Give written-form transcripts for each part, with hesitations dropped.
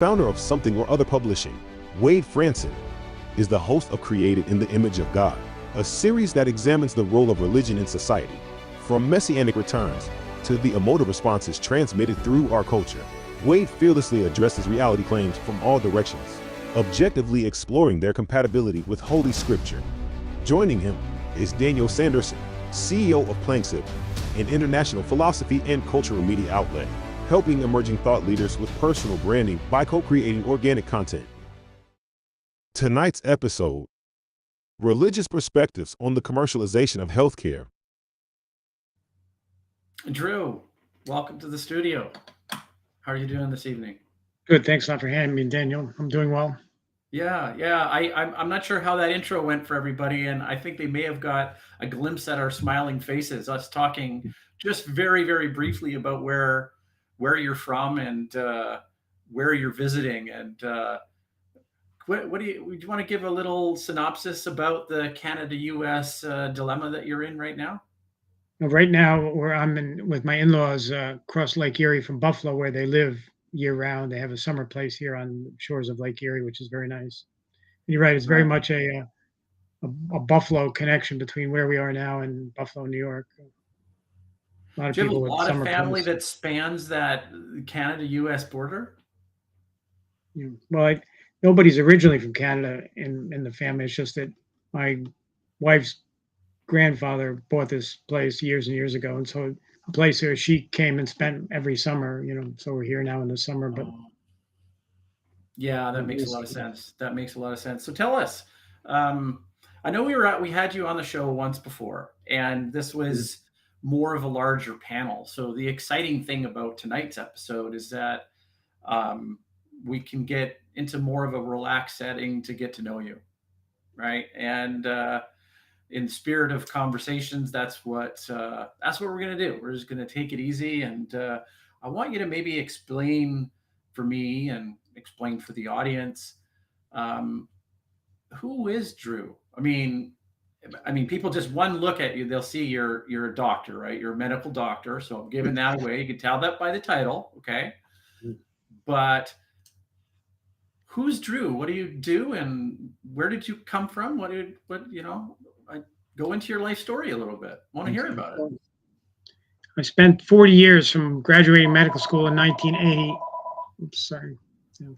Founder of Something or Other Publishing, Wade Franson is the host of Created in the Image of God, a series that examines the role of religion in society, from messianic returns to the emotive responses transmitted through our culture. Wade fearlessly addresses reality claims from all directions, objectively exploring their compatibility with Holy Scripture. Joining him is Daniel Sanderson, CEO of Planksip, an international philosophy and cultural media outlet, helping emerging thought leaders with personal branding by co-creating organic content. Tonight's episode: religious perspectives on the commercialization of healthcare. Drew, welcome to the studio. How are you doing this evening? Good. Thanks a lot for having me, Daniel. I'm doing well. Yeah. I'm not sure how that intro went for everybody, and I think they may have got a glimpse at our smiling faces, us talking just very, very briefly about where you're from and where you're visiting. And do you want to give a little synopsis about the Canada-U.S. Dilemma that you're in right now? Right now, where I'm in with my in-laws across Lake Erie from Buffalo, where they live year-round. They have a summer place here on the shores of Lake Erie, which is very nice. And you're right; it's very Right. much a Buffalo connection between where we are now and Buffalo, New York. A lot of Do you have a people with lot of summer family place. that spans that Canada-U.S. border? Well, nobody's originally from Canada in the family. It's just that my wife's grandfather bought this place years and years ago, and so a place where she came and spent every summer. So we're here now in the summer, but Oh, yeah, that it makes a was, lot of sense. That makes a lot of sense. So tell us. Um, I know we had you on the show once before, and this was more of a larger panel. So the exciting thing about tonight's episode is that um, we can get into more of a relaxed setting to get to know you, right? And in the spirit of conversations, that's what we're gonna do. We're just gonna take it easy, and I want you to maybe explain for me and explain for the audience, um, who is Drew. I mean, people just one look at you, they'll see you're a doctor, right? You're a medical doctor, so I'm giving that away. You can tell that by the title, okay? But who's Drew? What do you do, and where did you come from? I go into your life story a little bit. I want to hear about it. I spent 40 years from graduating medical school in 1980. Oops, sorry.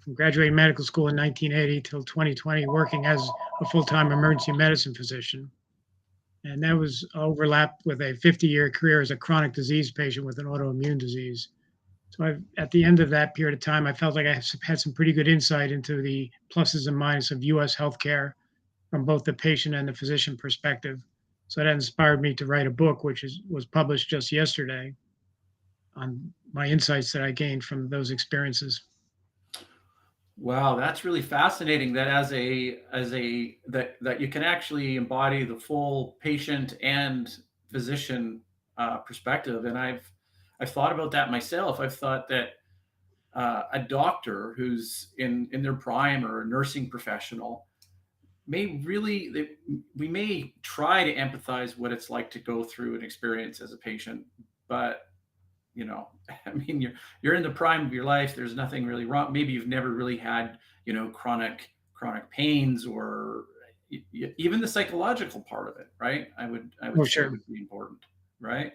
From graduating medical school in 1980 till 2020, working as a full-time emergency medicine physician. And that was overlapped with a 50-year career as a chronic disease patient with an autoimmune disease. So at the end of that period of time, I felt like I had some pretty good insight into the pluses and minuses of U.S. healthcare from both the patient and the physician perspective. So that inspired me to write a book, which was published just yesterday, on my insights that I gained from those experiences. Wow, that's really fascinating. That that you can actually embody the full patient and physician perspective. And I've thought about that myself. I've thought that a doctor who's in their prime or a nursing professional we may try to empathize what it's like to go through an experience as a patient, but you know, I mean, you're in the prime of your life. There's nothing really wrong. Maybe you've never really had chronic pains or even the psychological part of it, right? I would Oh, say sure. would be important, right?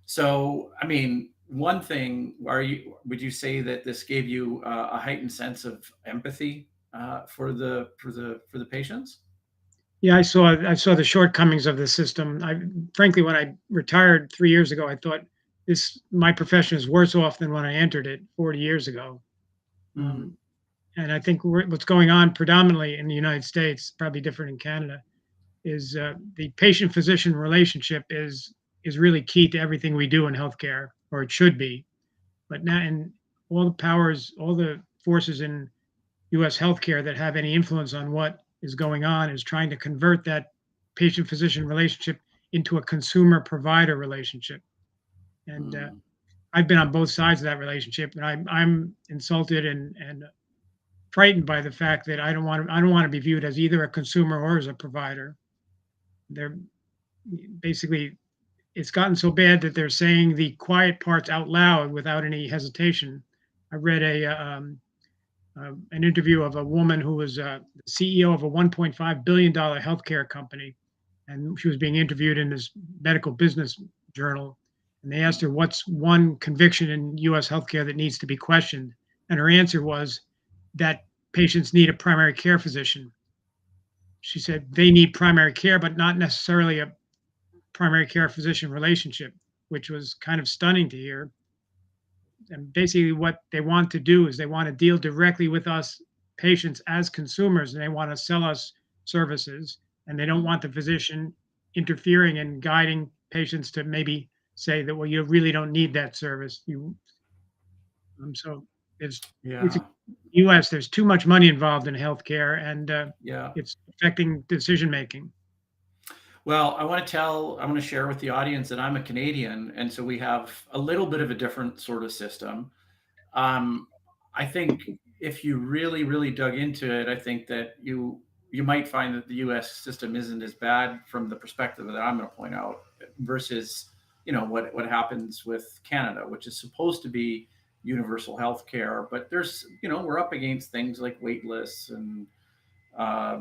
So, I mean, one thing, would you say that this gave you a heightened sense of empathy for the patients? Yeah, I saw the shortcomings of the system. Frankly, when I retired 3 years ago, I thought this my profession is worse off than when I entered it 40 years ago. Mm, Um, and I think what's going on predominantly in the United States, probably different in Canada, is the patient-physician relationship is really key to everything we do in healthcare, or it should be. But now, and all the powers, all the forces in U.S. healthcare that have any influence on what is going on is trying to convert that patient-physician relationship into a consumer-provider relationship. And mm, I've been on both sides of that relationship, and I'm insulted and frightened by the fact that I don't want to be viewed as either a consumer or as a provider. They're basically it's gotten so bad that they're saying the quiet parts out loud without any hesitation. I read an interview of a woman who was CEO of a $1.5 billion healthcare company. And she was being interviewed in this medical business journal. And they asked her, what's one conviction in US healthcare that needs to be questioned? And her answer was that patients need a primary care physician. She said they need primary care, but not necessarily a primary care physician relationship, which was kind of stunning to hear. And basically, what they want to do is they want to deal directly with us patients as consumers, and they want to sell us services, and they don't want the physician interfering and guiding patients to maybe say that, well, you really don't need that service. So it's Yeah. U.S. There's too much money involved in healthcare, and Yeah. it's affecting decision making. Well, I want to share with the audience that I'm a Canadian, and so we have a little bit of a different sort of system. I think if you really, really dug into it, I think that you might find that the U.S. system isn't as bad from the perspective that I'm going to point out versus what happens with Canada, which is supposed to be universal health care, but there's we're up against things like wait lists and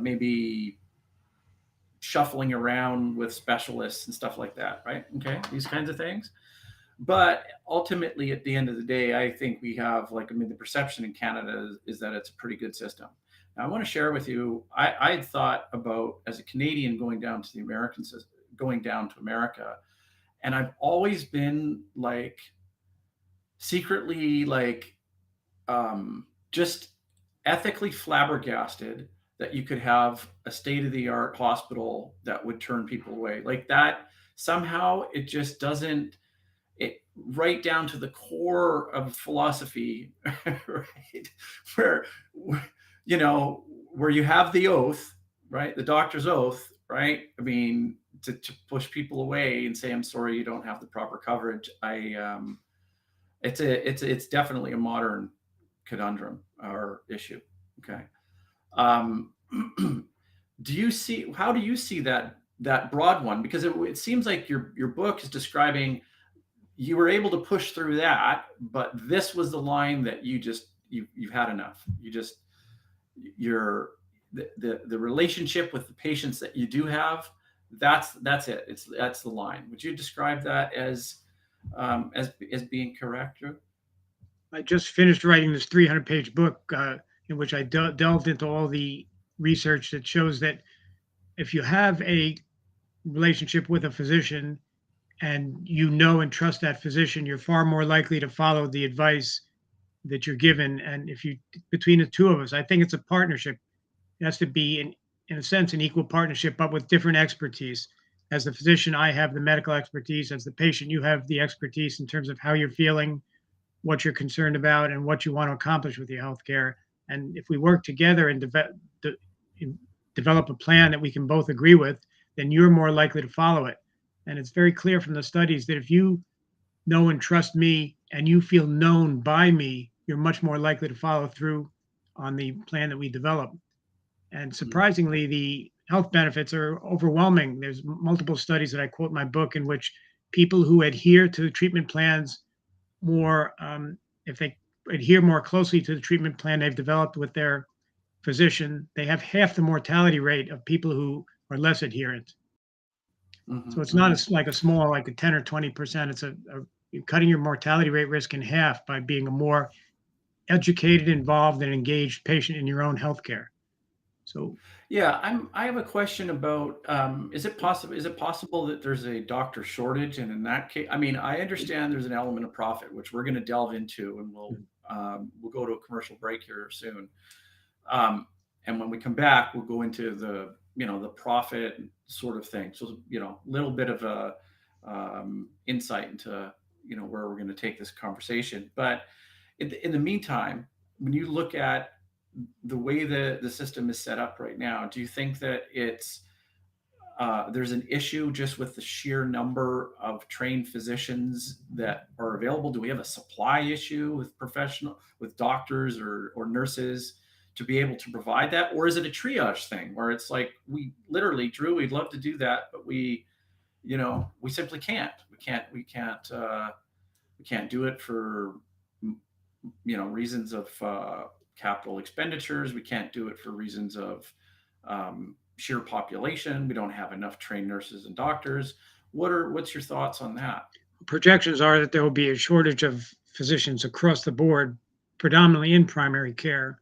maybe shuffling around with specialists and stuff like that, right? Okay, these kinds of things. But ultimately, at the end of the day, I think we have the perception in Canada is that it's a pretty good system. Now, I want to share with you, I had thought about as a Canadian going down to the American system, going down to America, and I've always been secretly just ethically flabbergasted that you could have a state-of-the-art hospital that would turn people away like that. Somehow it just doesn't, it right down to the core of philosophy, right? Where where you have the oath, right? The doctor's oath, right? I mean, to push people away and say, I'm sorry, you don't have the proper coverage. It's definitely a modern conundrum or issue. Okay. Um, how do you see that broad one? Because it seems like your book is describing you were able to push through that, but this was the line that you've had enough. The relationship with the patients that you do have, that's it. That's the line. Would you describe that as being correct, Drew? I just finished writing this 300-page book in which I delved into all the research that shows that if you have a relationship with a physician and and trust that physician, you're far more likely to follow the advice that you're given. And between the two of us, I think it's a partnership. It has to be, in a sense, an equal partnership, but with different expertise. As the physician, I have the medical expertise. As the patient, you have the expertise in terms of how you're feeling, what you're concerned about, and what you want to accomplish with your healthcare. And if we work together and develop a plan that we can both agree with, then you're more likely to follow it. And it's very clear from the studies that if you know and trust me and you feel known by me, you're much more likely to follow through on the plan that we develop. And surprisingly, the health benefits are overwhelming. There's multiple studies that I quote in my book in which people who adhere to the treatment plans more, if they adhere more closely to the treatment plan they've developed with their physician, they have half the mortality rate of people who are less adherent. So it's not like a small, like a 10 or 20%. It's you're cutting your mortality rate risk in half by being a more educated, involved, and engaged patient in your own healthcare. So yeah, I have a question about is it possible that there's a doctor shortage, and in that case, I mean, I understand there's an element of profit which we're going to delve into, and we'll go to a commercial break here soon. And when we come back, we'll go into the profit sort of thing. So a little bit of a insight into where we're going to take this conversation. But in the meantime, when you look at the way the system is set up right now, do you think that there's an issue just with the sheer number of trained physicians that are available? Do we have a supply issue with doctors or nurses to be able to provide that? Or is it a triage thing where it's like, we literally, Drew, we'd love to do that, but we simply can't. We can't do it for reasons of capital expenditures. We can't do it for reasons of sheer population. We don't have enough trained nurses and doctors. What's your thoughts on that? Projections are that there will be a shortage of physicians across the board, predominantly in primary care.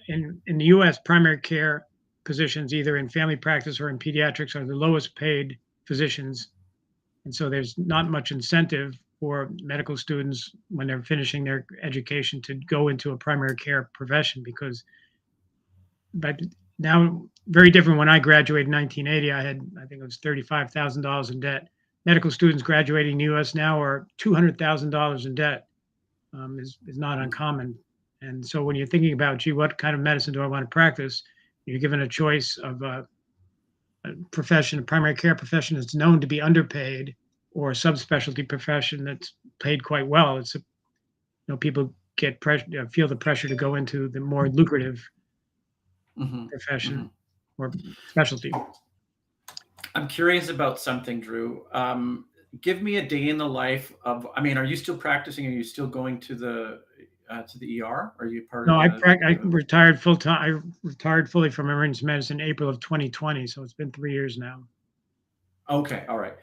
In the U.S., primary care physicians, either in family practice or in pediatrics, are the lowest paid physicians. And so there's not much incentive for medical students when they're finishing their education to go into a primary care profession but now, very different. When I graduated in 1980, I think it was $35,000 in debt. Medical students graduating in the U.S. now are $200,000 in debt. Is not uncommon. And so when you're thinking about, gee, what kind of medicine do I want to practice? You're given a choice of a profession, a primary care profession that's known to be underpaid, or a subspecialty profession that's paid quite well. It's people get feel the pressure to go into the more lucrative profession or specialty. I'm curious about something, Drew. Give me a day in the life of. I mean, are you still practicing? Are you still going to the ER? Are you part of? No, I retired full time. I retired fully from emergency medicine in April of 2020, so it's been 3 years now. Okay, all right.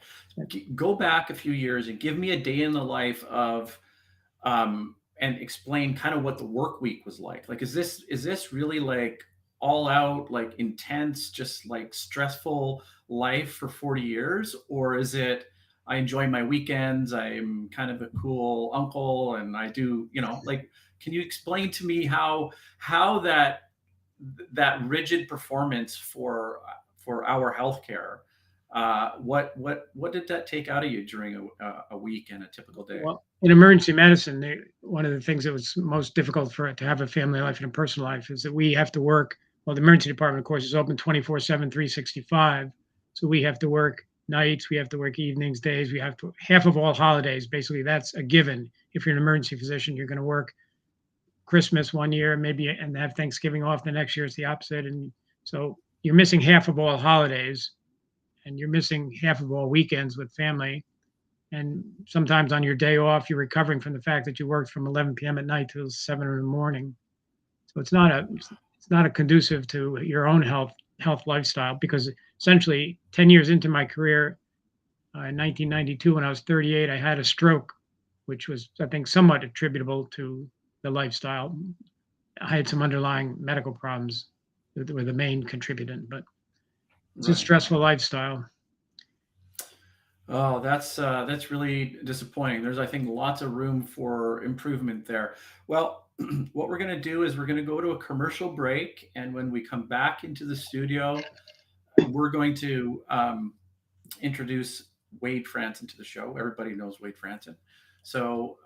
Go back a few years and give me a day in the life of, and explain kind of what the work week was like. Like, is this really like all out, like intense, just like stressful life for 40 years, or is it? I enjoy my weekends. I'm kind of a cool uncle, and I do, like. Can you explain to me how that rigid performance for our healthcare? What did that take out of you during a week and a typical day? Well, in emergency medicine, one of the things that was most difficult to have a family life and a personal life is that we have to work. Well, the emergency department, of course, is open 24/7, 365. So we have to work nights, we have to work evenings, days. We have to half of all holidays. Basically, that's a given. If you're an emergency physician, you're going to work Christmas one year, maybe, and have Thanksgiving off. The next year it's the opposite. And so you're missing half of all holidays, and you're missing half of all weekends with family. And sometimes on your day off, you're recovering from the fact that you worked from 11 p.m. at night till 7 in the morning. So it's not a conducive to your own health lifestyle, because essentially 10 years into my career, in 1992, when I was 38, I had a stroke, which was, I think, somewhat attributable to the lifestyle. I had some underlying medical problems that were the main contributant, but it's a stressful lifestyle. Oh, that's really disappointing. There's, I think, lots of room for improvement there. Well, what we're going to do is we're going to go to a commercial break, and when we come back into the studio, we're going to introduce Wade Franson to the show. Everybody knows Wade Franson. So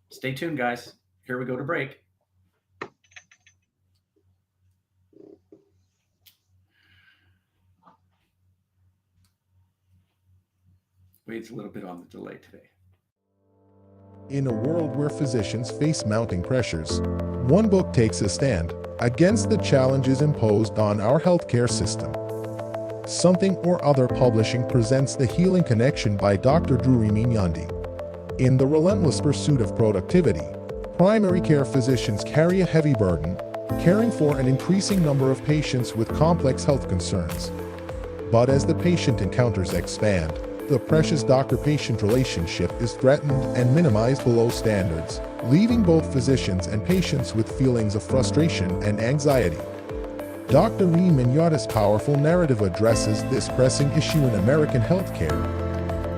stay tuned, guys. Here we go to break. Wade's a little bit on the delay today. In a world where physicians face mounting pressures, one book takes a stand against the challenges imposed on our healthcare system. Something or Other Publishing presents The Healing Connection by Dr. Drew Remignanti. In the relentless pursuit of productivity, primary care physicians carry a heavy burden, caring for an increasing number of patients with complex health concerns. But as the patient encounters expand, the precious doctor-patient relationship is threatened and minimized below standards, leaving both physicians and patients with feelings of frustration and anxiety. Dr. Remignanti's powerful narrative addresses this pressing issue in American healthcare.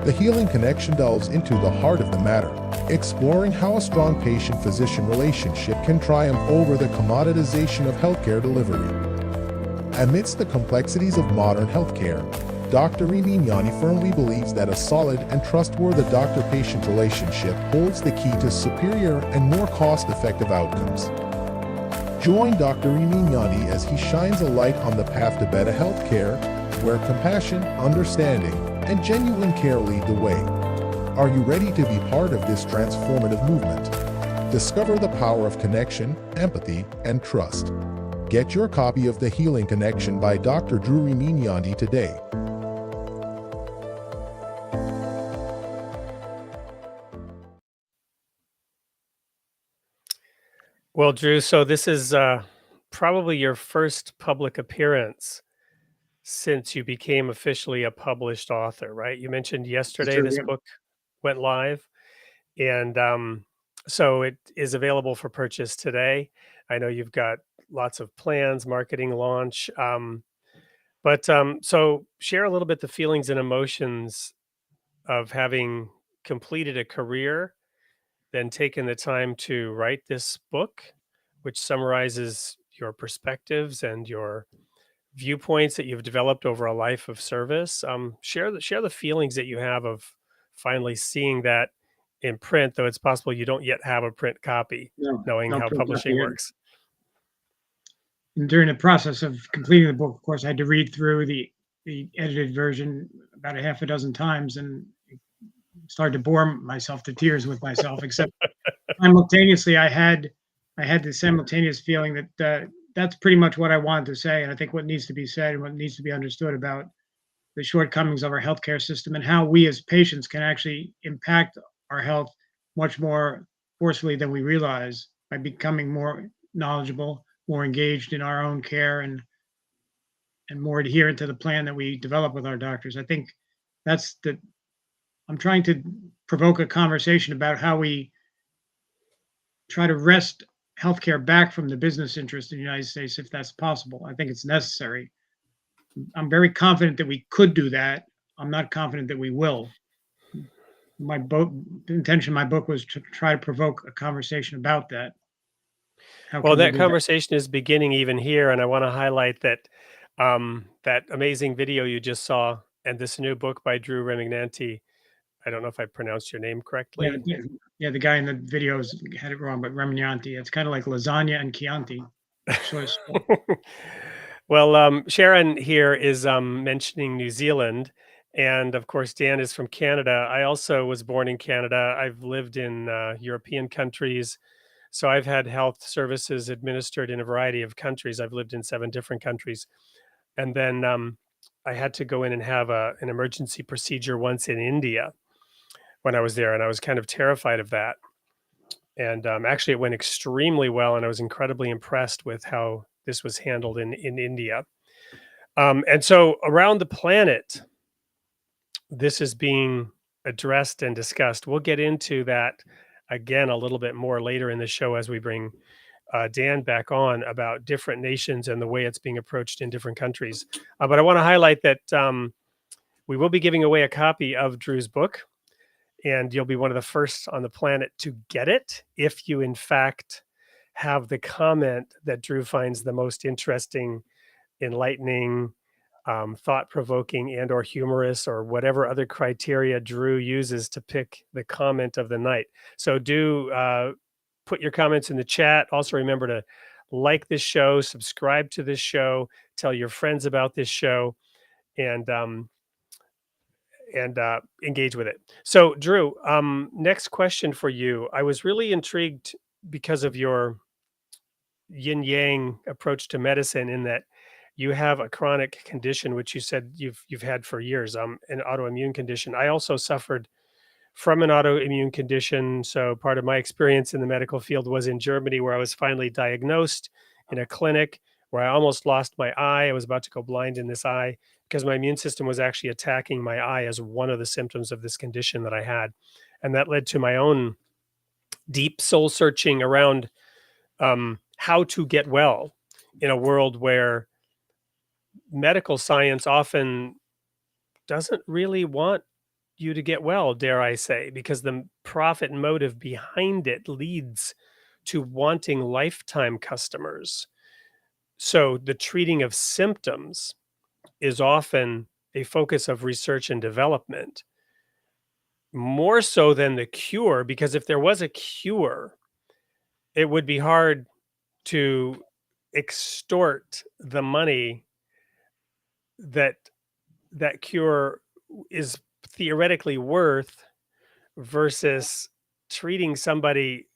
The Healing Connection delves into the heart of the matter, exploring how a strong patient-physician relationship can triumph over the commoditization of healthcare delivery. Amidst the complexities of modern healthcare, Dr. Remignanti firmly believes that a solid and trustworthy doctor-patient relationship holds the key to superior and more cost-effective outcomes. Join Dr. Remignanti as he shines a light on the path to better healthcare, where compassion, understanding, and genuine care lead the way. Are you ready to be part of this transformative movement? Discover the power of connection, empathy, and trust. Get your copy of The Healing Connection by Dr. Drew Remignanti today. Well, Drew, so this is probably your first public appearance since you became officially a published author, right? You mentioned It's yesterday true. this Yeah. book went live, and so it is available for purchase today. I know you've got lots of plans, marketing launch, so share a little bit the feelings and emotions of having completed a career, then taken the time to write this book, which summarizes your perspectives and your viewpoints that you've developed over a life of service. Share the feelings that you have of finally seeing that in print, though it's possible you don't yet have a print copy, No, knowing no how print copy publishing yet. works. And during the process of completing the book, of course, I had to read through the edited version about a half a dozen times and started to bore myself to tears with myself. Except simultaneously, I had the simultaneous feeling that that's pretty much what I wanted to say, and I think what needs to be said and what needs to be understood about the shortcomings of our healthcare system and how we as patients can actually impact our health much more forcefully than we realize by becoming more knowledgeable, more engaged in our own care, and more adherent to the plan that we develop with our doctors. I think that's the I'm trying to provoke a conversation about how we try to wrest healthcare back from the business interest in the United States, if that's possible. I think it's necessary. I'm very confident that we could do that. I'm not confident that we will. The intention of my book was to try to provoke a conversation about that. How Well, can we that do that? conversation is beginning even here, and I want to highlight that that amazing video you just saw and this new book by Drew Remignanti. I don't know if I pronounced your name Yeah, correctly. yeah, the guy in the videos had it wrong, but Remignanti. It's kind of like lasagna and Chianti. So Well, Sharon here is mentioning New Zealand, and of course, Dan is from Canada. I also was born in Canada. I've lived in European countries, so I've had health services administered in a variety of countries. I've lived in 7 different countries, and then I had to go in and have an emergency procedure once in India when I was there, and I was kind of terrified of that. And actually, it went extremely well, and I was incredibly impressed with how this was handled in India. And so around the planet, this is being addressed and discussed. We'll get into that again a little bit more later in the show as we bring Dan back on about different nations and the way it's being approached in different countries. But I want to highlight that we will be giving away a copy of Drew's book, and you'll be one of the first on the planet to get it if you, in fact, have the comment that Drew finds the most interesting, enlightening, thought-provoking, and or humorous, or whatever other criteria Drew uses to pick the comment of the night. So do put your comments in the chat. Also remember to like this show, subscribe to this show, tell your friends about this show, and engage with it. So, Drew, next question for you. I was really intrigued because of your yin yang approach to medicine, in that you have a chronic condition, which you said you've had for years, an autoimmune condition. I also suffered from an autoimmune condition. So part of my experience in the medical field was in Germany, where I was finally diagnosed in a clinic where I almost lost my eye. I was about to go blind in this eye because my immune system was actually attacking my eye as one of the symptoms of this condition that I had. And that led to my own deep soul searching around how to get well in a world where medical science often doesn't really want you to get well, dare I say, because the profit motive behind it leads to wanting lifetime customers. So the treating of symptoms is often a focus of research and development, more so than the cure, because if there was a cure, it would be hard to extort the money that that cure is theoretically worth versus treating somebody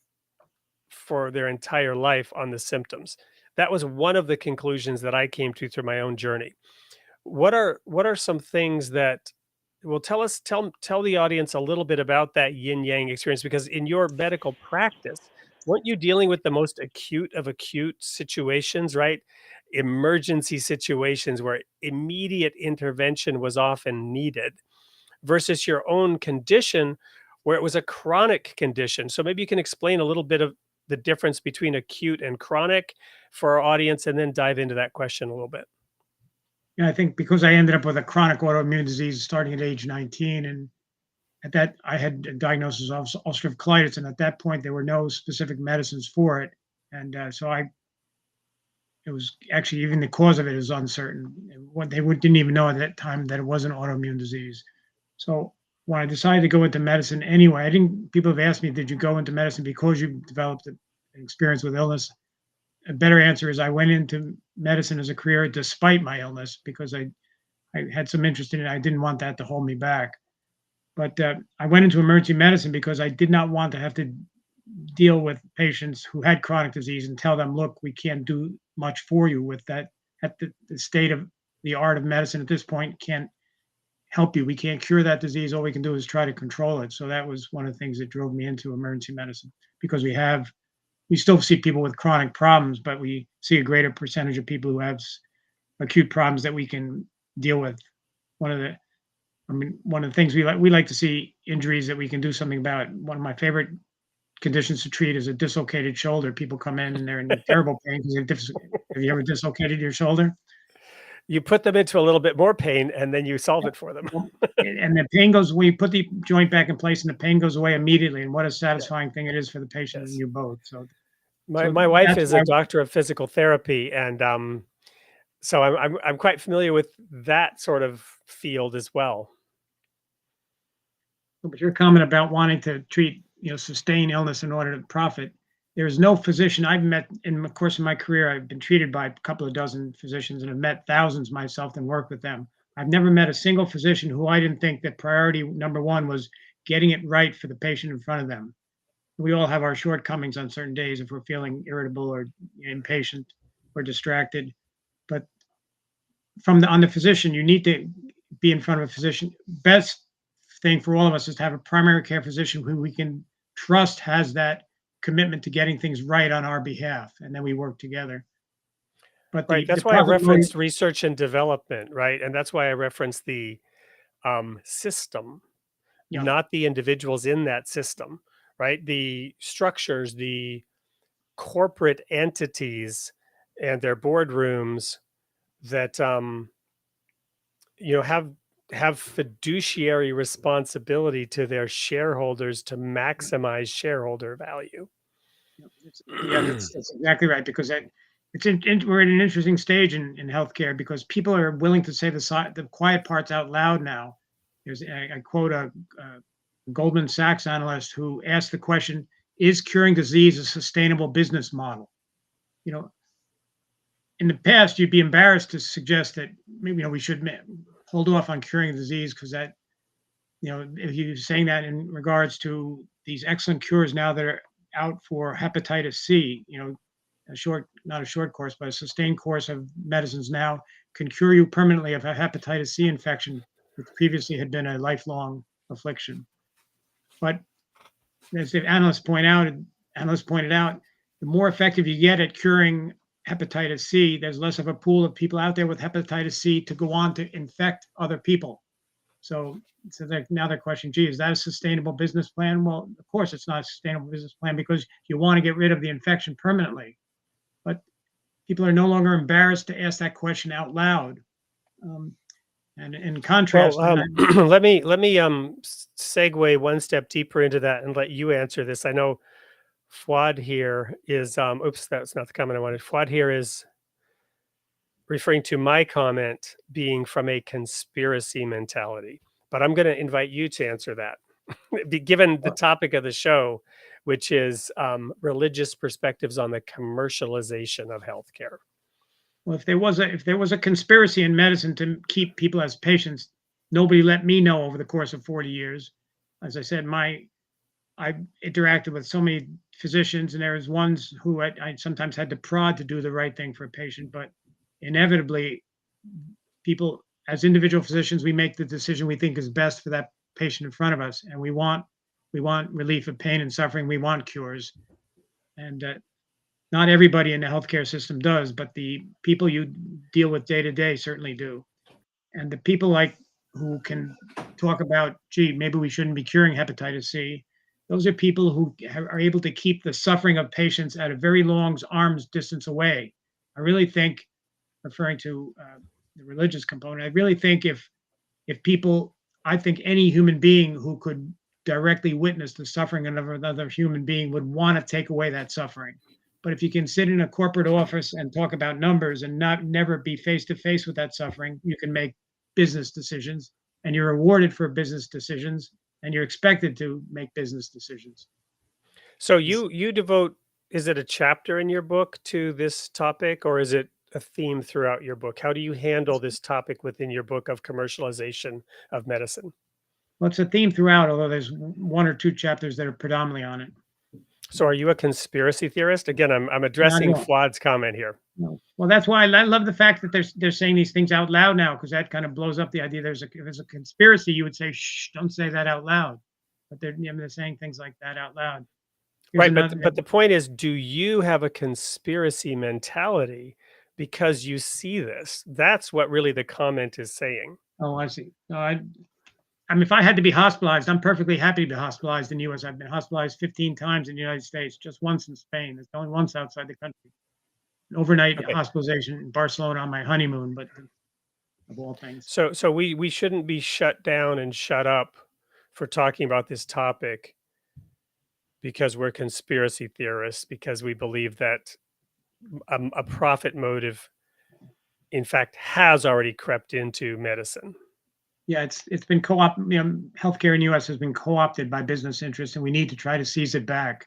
for their entire life on the symptoms. That was one of the conclusions that I came to through my own journey. What are some things that well tell the audience a little bit about that yin yang experience, because in your medical practice weren't you dealing with the most acute of acute situations, right? Emergency situations where immediate intervention was often needed versus your own condition where it was a chronic condition. So maybe you can explain a little bit of the difference between acute and chronic for our audience and then dive into that question a little bit. Yeah, I think because I ended up with a chronic autoimmune disease starting at age 19, and at that I had a diagnosis of ulcerative colitis, and at that point there were no specific medicines for it, and it was actually, even the cause of it is uncertain. What they didn't even know at that time that it was an autoimmune disease. So when I decided to go into medicine anyway, people have asked me, did you go into medicine because you developed an experience with illness? A better answer is I went into medicine as a career despite my illness because I had some interest in it. I didn't want that to hold me back. But I went into emergency medicine because I did not want to have to deal with patients who had chronic disease and tell them, look, we can't do much for you with that. At the state of the art of medicine at this point can't help you. We can't cure that disease. All we can do is try to control it. So that was one of the things that drove me into emergency medicine, because we still see people with chronic problems, but we see a greater percentage of people who have acute problems that we can deal with. One of the things we like to see injuries that we can do something about. One of my favorite conditions to treat is a dislocated shoulder. People come in and they're in terrible pain because have you ever dislocated your shoulder? You put them into a little bit more pain and then you solve it for them. And the pain goes when you put the joint back in place, and the pain goes away immediately. And what a satisfying thing it is for the patient and you both. So my wife is a doctor of physical therapy, and so I'm quite familiar with that sort of field as well. But your comment about wanting to treat, sustain illness in order to profit, there's no physician I've met in the course of my career. I've been treated by a couple of dozen physicians and have met thousands myself and worked with them. I've never met a single physician who I didn't think that priority number one was getting it right for the patient in front of them. We all have our shortcomings on certain days if we're feeling irritable or impatient or distracted. But on the physician, you need to be in front of a physician. Best thing for all of us is to have a primary care physician who we can trust has that commitment to getting things right on our behalf, and then we work together. But that's why I referenced research and development, right? And that's why I referenced the system, not the individuals in that system, right? The structures, the corporate entities and their boardrooms that have fiduciary responsibility to their shareholders to maximize shareholder value. That's exactly right, because we're at an interesting stage in healthcare because people are willing to say the quiet parts out loud now. I quote a Goldman Sachs analyst who asked the question, is curing disease a sustainable business model? In the past, you'd be embarrassed to suggest that maybe we should hold off on curing the disease because that, if you're saying that in regards to these excellent cures now that are out for hepatitis C, not a short course, but a sustained course of medicines now can cure you permanently of a hepatitis C infection, which previously had been a lifelong affliction. But as the analysts pointed out, the more effective you get at curing hepatitis C, there's less of a pool of people out there with hepatitis C to go on to infect other people. So now they're questioning, gee, is that a sustainable business plan? Well, of course it's not a sustainable business plan because you want to get rid of the infection permanently. But people are no longer embarrassed to ask that question out loud. And in contrast, let me segue one step deeper into that and let you answer this. I know Fuad here is, oops, that's not the comment I wanted. Fuad here is referring to my comment being from a conspiracy mentality, but I'm going to invite you to answer that, given the topic of the show, which is religious perspectives on the commercialization of healthcare. Well, if there was a conspiracy in medicine to keep people as patients, nobody let me know over the course of 40 years. As I said, I interacted with so many physicians, and there was ones who I sometimes had to prod to do the right thing for a patient, but inevitably, people, as individual physicians, we make the decision we think is best for that patient in front of us, and we want relief of pain and suffering. We want cures. And not everybody in the healthcare system does, but the people you deal with day to day certainly do. And the people like who can talk about, gee, maybe we shouldn't be curing hepatitis C. Those are people who are able to keep the suffering of patients at a very long arm's distance away. I really think, referring to the religious component, I really think if people, I think any human being who could directly witness the suffering of another human being would want to take away that suffering. But if you can sit in a corporate office and talk about numbers and never be face to face with that suffering, you can make business decisions, and you're rewarded for business decisions, and you're expected to make business decisions. So you devote, is it a chapter in your book to this topic, or is it a theme throughout your book? How do you handle this topic within your book of commercialization of medicine? Well, it's a theme throughout, although there's one or two chapters that are predominantly on it. So are you a conspiracy theorist? Again, I'm Not addressing at all. Fuad's comment here. No. Well, that's why I love the fact that they're saying these things out loud now, because that kind of blows up the idea. If there's a conspiracy, you would say, "Shh, don't say that out loud." But they're saying things like that out loud. Here's Right, another. but the point is, do you have a conspiracy mentality because you see this? That's what really the comment is saying. Oh, I see. No, I mean, if I had to be hospitalized, I'm perfectly happy to be hospitalized in the U.S. I've been hospitalized 15 times in the United States, just once in Spain. It's only once outside the country. An overnight Okay. hospitalization in Barcelona on my honeymoon, but of all things. So we shouldn't be shut down and shut up for talking about this topic because we're conspiracy theorists, because we believe that a profit motive, in fact, has already crept into medicine. Yeah, it's been co-opted. Healthcare in the U.S. has been co-opted by business interests, and we need to try to seize it back.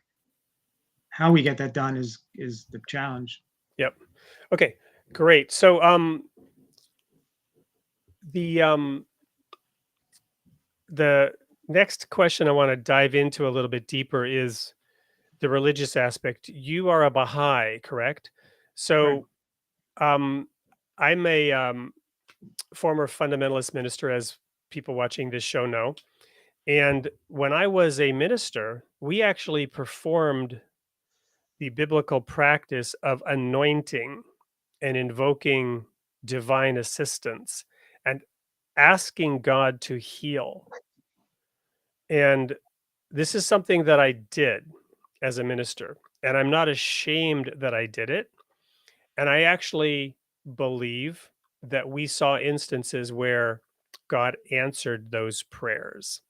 How we get that done is the challenge. Yep. Okay, great. So the next question I want to dive into a little bit deeper is the religious aspect. You are a Baha'i, correct? So I'm a former fundamentalist minister, as people watching this show know. And when I was a minister, we actually performed the biblical practice of anointing and invoking divine assistance and asking God to heal. And this is something that I did as a minister, and I'm not ashamed that I did it. And I actually believe that we saw instances where God answered those prayers.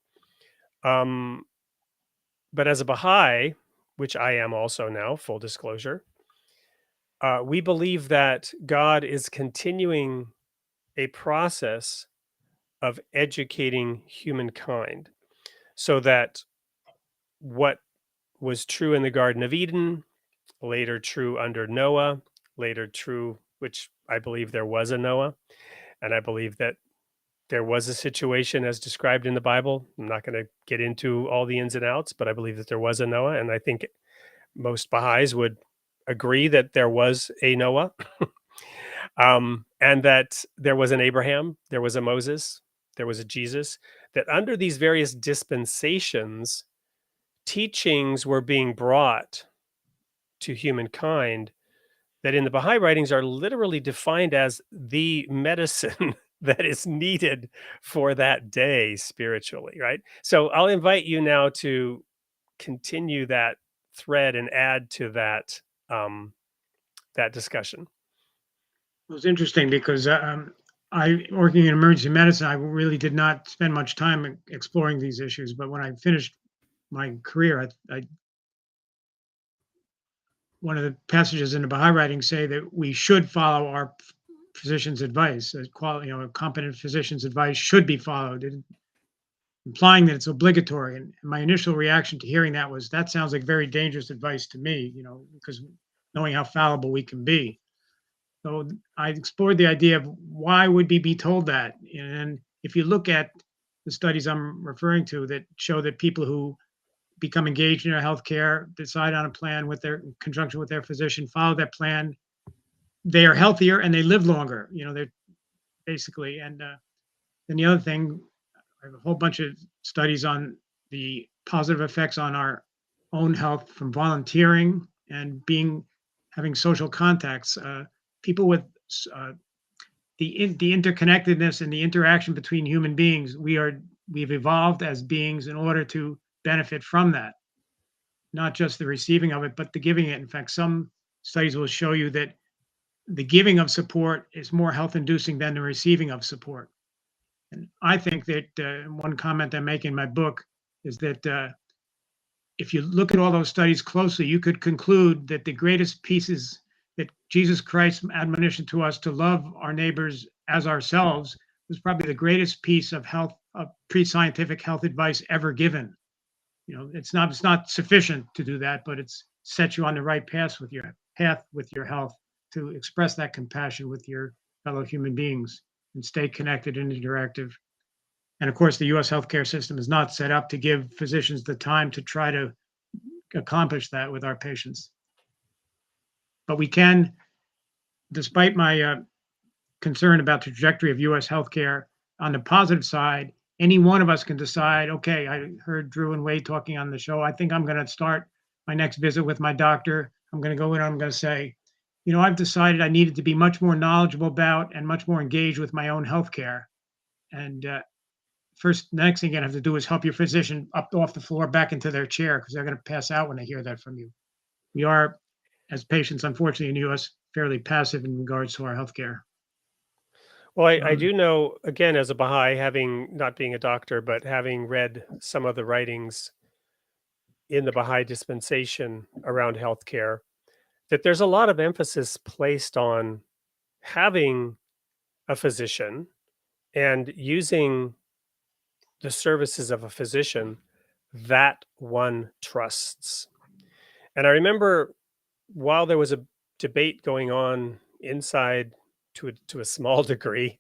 But as a Baha'i, which I am also now, full disclosure, we believe that God is continuing a process of educating humankind so that what was true in the Garden of Eden, later true under Noah, later true, which I believe there was a Noah, and I believe that there was a situation as described in the Bible. I'm not going to get into all the ins and outs, but I believe that there was a Noah, and I think most Baha'is would agree that there was a Noah, and that there was an Abraham, there was a Moses, there was a Jesus, that under these various dispensations, teachings were being brought to humankind that in the Baha'i writings are literally defined as the medicine that is needed for that day spiritually, right? So I'll invite you now to continue that thread and add to that that discussion. It was interesting because I, working in emergency medicine, I really did not spend much time exploring these issues. But when I finished my career, one of the passages in the Baha'i writings say that we should follow our physician's advice. A competent physician's advice should be followed, implying that it's obligatory. And my initial reaction to hearing that sounds like very dangerous advice to me, because knowing how fallible we can be. So I explored the idea of why would we be told that? And if you look at the studies I'm referring to that show that people who become engaged in their healthcare, decide on a plan in conjunction with their physician, follow that plan, they are healthier and they live longer. They're basically. And then the other thing, I have a whole bunch of studies on the positive effects on our own health from volunteering, and having social contacts. People with the interconnectedness and the interaction between human beings, we've evolved as beings in order to benefit from that, not just the receiving of it, but the giving it. In fact, some studies will show you that the giving of support is more health inducing than the receiving of support. And I think that one comment I make in my book is that if you look at all those studies closely, you could conclude that the greatest pieces that Jesus Christ's admonition to us to love our neighbors as ourselves was probably the greatest piece of pre-scientific health advice ever given. It's not sufficient to do that, but it's set you on the right path with your health to express that compassion with your fellow human beings and stay connected and interactive. And of course, the U.S. healthcare system is not set up to give physicians the time to try to accomplish that with our patients. But we can, despite my concern about the trajectory of U.S. healthcare, on the positive side, any one of us can decide, okay, I heard Drew and Wade talking on the show. I think I'm going to start my next visit with my doctor. I'm going to go in, I'm going to say, I've decided I needed to be much more knowledgeable about and much more engaged with my own healthcare. And the next thing you're going to have to do is help your physician up off the floor back into their chair, because they're going to pass out when they hear that from you. We are, as patients, unfortunately, in the U.S., fairly passive in regards to our healthcare. Well, I do know, again, as a Baha'i, not being a doctor, but having read some of the writings in the Baha'i dispensation around healthcare, that there's a lot of emphasis placed on having a physician and using the services of a physician that one trusts. And I remember while there was a debate going on inside to a small degree,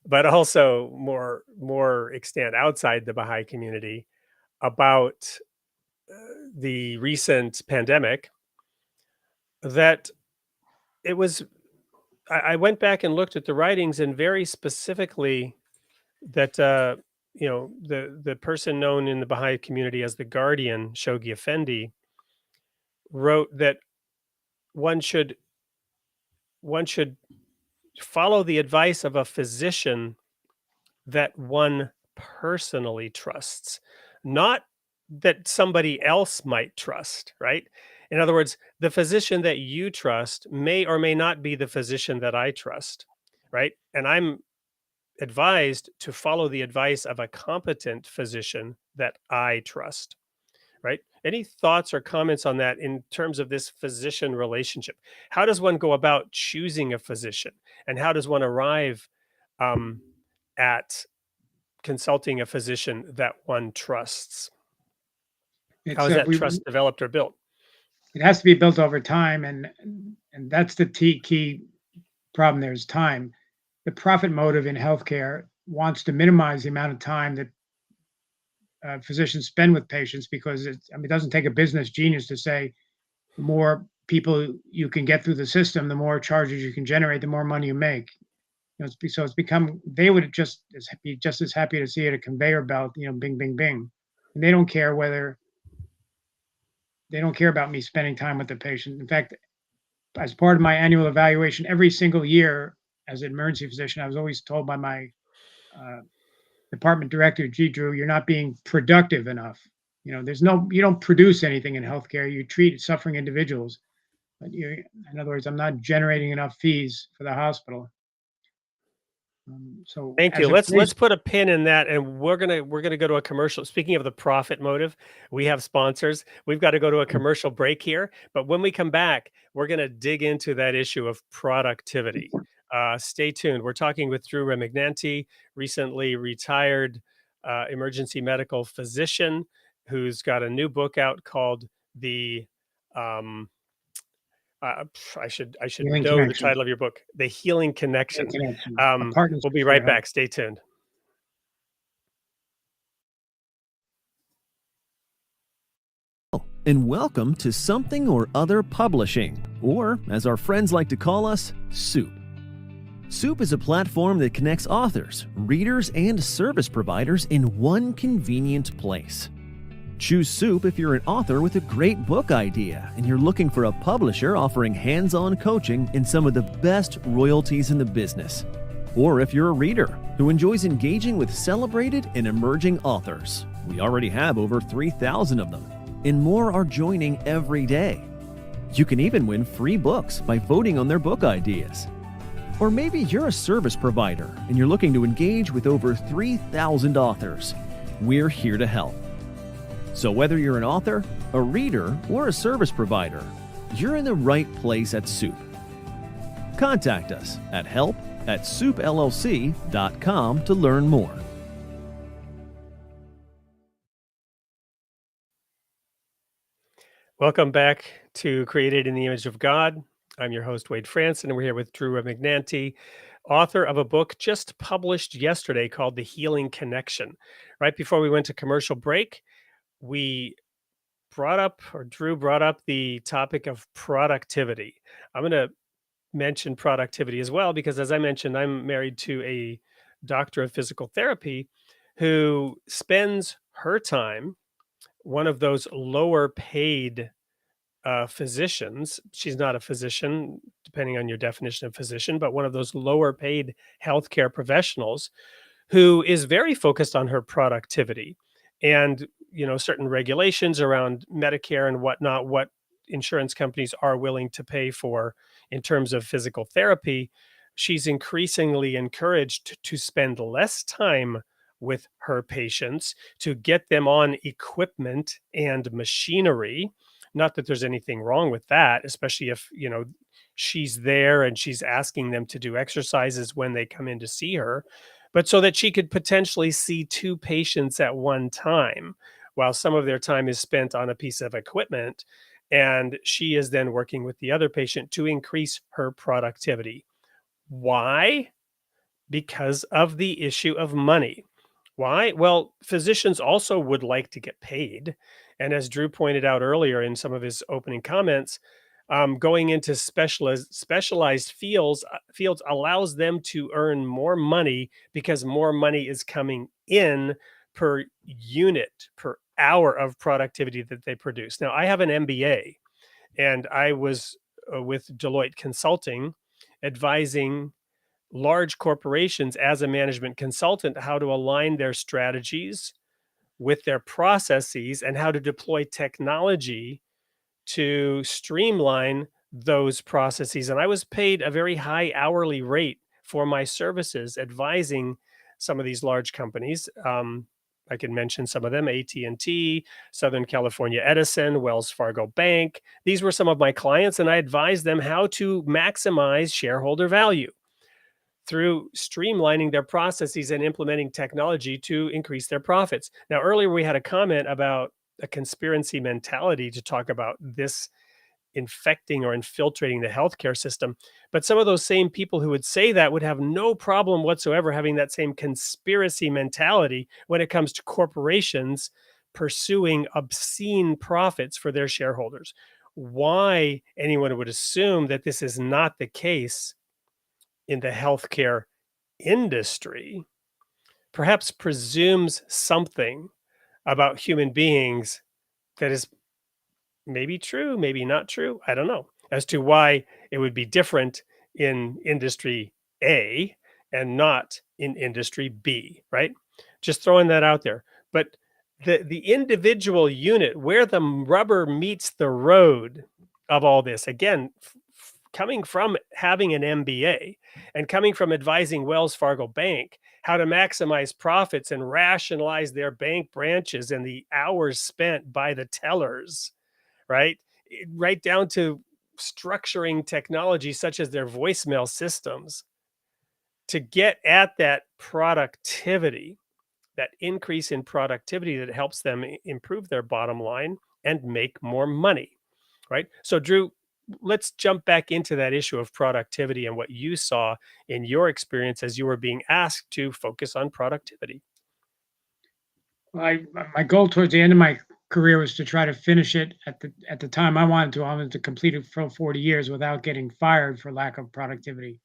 but also more extent outside the Baha'i community about the recent pandemic, that it was, I went back and looked at the writings, and very specifically that, the person known in the Baha'i community as the guardian, Shoghi Effendi, wrote that one should follow the advice of a physician that one personally trusts, not that somebody else might trust, right? In other words, the physician that you trust may or may not be the physician that I trust, right? And I'm advised to follow the advice of a competent physician that I trust, right? Any thoughts or comments on that in terms of this physician relationship? How does one go about choosing a physician, and how does one arrive at consulting a physician that one trusts? How is that trust developed or built? It has to be built over time, and that's the key problem. There's time. The profit motive in healthcare wants to minimize the amount of time that physicians spend with patients, because it doesn't take a business genius to say the more people you can get through the system, the more charges you can generate, the more money you make. So it's become, they would be just as happy to see it a conveyor belt, bing, bing, bing. And they don't care about me spending time with the patient. In fact, as part of my annual evaluation, every single year as an emergency physician, I was always told by my department director, "Gee, Drew, you're not being productive enough. You don't produce anything in healthcare. You treat suffering individuals. But in other words, I'm not generating enough fees for the hospital." So thank you. Let's put a pin in that, and we're gonna go to a commercial. Speaking of the profit motive, we have sponsors. We've got to go to a commercial break here, but when we come back, we're gonna dig into that issue of productivity. Stay tuned. We're talking with Drew Remignanti, recently retired emergency medical physician, who's got a new book out called I should Healing know Connection. the title of your book, The Healing Connection. A partnership We'll be for right health. back. Stay tuned. And welcome to Something or Other Publishing, or as our friends like to call us, Soup. Soup is a platform that connects authors, readers, and service providers in one convenient place. Choose Soup if you're an author with a great book idea and you're looking for a publisher offering hands-on coaching in some of the best royalties in the business. Or if you're a reader who enjoys engaging with celebrated and emerging authors. We already have over 3,000 of them, and more are joining every day. You can even win free books by voting on their book ideas. Or maybe you're a service provider and you're looking to engage with over 3,000 authors. We're here to help. So whether you're an author, a reader, or a service provider, you're in the right place at Soup. Contact us at help@soupllc.com to learn more. Welcome back to Created in the Image of God. I'm your host, Wade Franson, and we're here with Drew Remignanti, author of a book just published yesterday called The Healing Connection. Right before we went to commercial break, Drew brought up the topic of productivity. I'm going to mention productivity as well, because as I mentioned, I'm married to a doctor of physical therapy who spends her time, one of those lower paid physicians. She's not a physician, depending on your definition of physician, but one of those lower paid healthcare professionals who is very focused on her productivity and, certain regulations around Medicare and whatnot, what insurance companies are willing to pay for in terms of physical therapy. She's increasingly encouraged to spend less time with her patients, to get them on equipment and machinery. Not that there's anything wrong with that, especially if, she's there and she's asking them to do exercises when they come in to see her, but so that she could potentially see two patients at one time, while some of their time is spent on a piece of equipment. And she is then working with the other patient to increase her productivity. Why? Because of the issue of money. Why? Well, physicians also would like to get paid. And as Drew pointed out earlier in some of his opening comments, going into specialized fields allows them to earn more money because more money is coming in per unit, per hour of productivity that they produce. Now, I have an MBA, and I was with Deloitte Consulting, advising large corporations as a management consultant how to align their strategies with their processes and how to deploy technology to streamline those processes. And I was paid a very high hourly rate for my services advising some of these large companies. I can mention some of them: AT&T, Southern California Edison, Wells Fargo Bank. These were some of my clients, and I advised them how to maximize shareholder value through streamlining their processes and implementing technology to increase their profits. Now, earlier we had a comment about a conspiracy mentality to talk about this infecting or infiltrating the healthcare system. But some of those same people who would say that would have no problem whatsoever having that same conspiracy mentality when it comes to corporations pursuing obscene profits for their shareholders. Why anyone would assume that this is not the case in the healthcare industry perhaps presumes something about human beings that is maybe true, maybe not true. I don't know as to why it would be different in industry A and not in industry B, right? Just throwing that out there. But the individual unit where the rubber meets the road of all this, again, coming from having an MBA and coming from advising Wells Fargo Bank how to maximize profits and rationalize their bank branches and the hours spent by the tellers, right? Right down to structuring technology such as their voicemail systems to get at that productivity, that increase in productivity that helps them improve their bottom line and make more money, right? So, Drew, let's jump back into that issue of productivity and what you saw in your experience as you were being asked to focus on productivity. Well, my goal towards the end of my career was to try to finish it at the time I wanted to complete it for 40 years without getting fired for lack of productivity.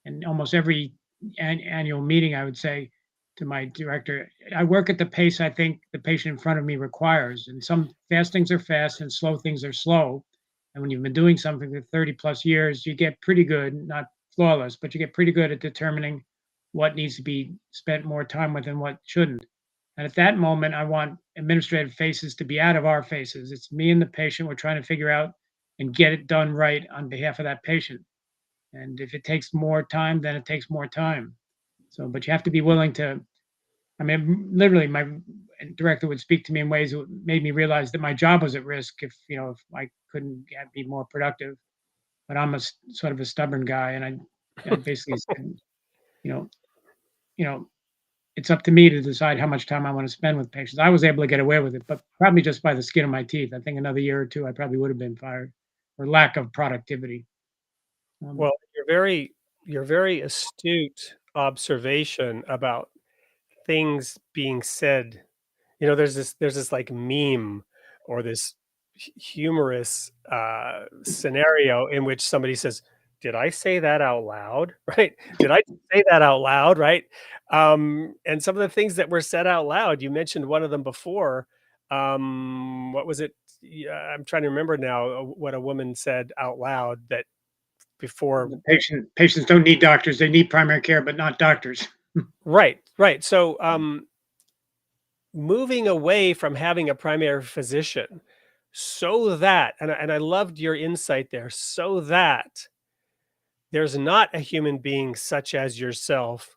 And almost every annual meeting, I would say, to my director, I work at the pace I think the patient in front of me requires. And some fast things are fast and slow things are slow. And when you've been doing something for 30 plus years, you get pretty good, not flawless, but you get pretty good at determining what needs to be spent more time with and what shouldn't. And at that moment, I want administrative faces to be out of our faces. It's me and the patient. We're trying to figure out and get it done right on behalf of that patient. And if it takes more time, then it takes more time. So, but you have to be willing to. I mean, literally, my director would speak to me in ways that made me realize that my job was at risk if I couldn't be more productive. But I'm sort of a stubborn guy, and I basically said, you know, you know, it's up to me to decide how much time I want to spend with patients. I was able to get away with it, but probably just by the skin of my teeth. I think another year or two, I probably would have been fired for lack of productivity. Well, your very astute observation about things being said. You know, there's this like meme or this humorous scenario in which somebody says, "Did I say that out loud?" Right? Did I say that out loud? Right? And some of the things that were said out loud, you mentioned one of them before. What was it? Yeah, I'm trying to remember now what a woman said out loud that before. The patients don't need doctors; they need primary care, but not doctors. Right, right. So, moving away from having a primary physician so that, and I loved your insight there, so that there's not a human being such as yourself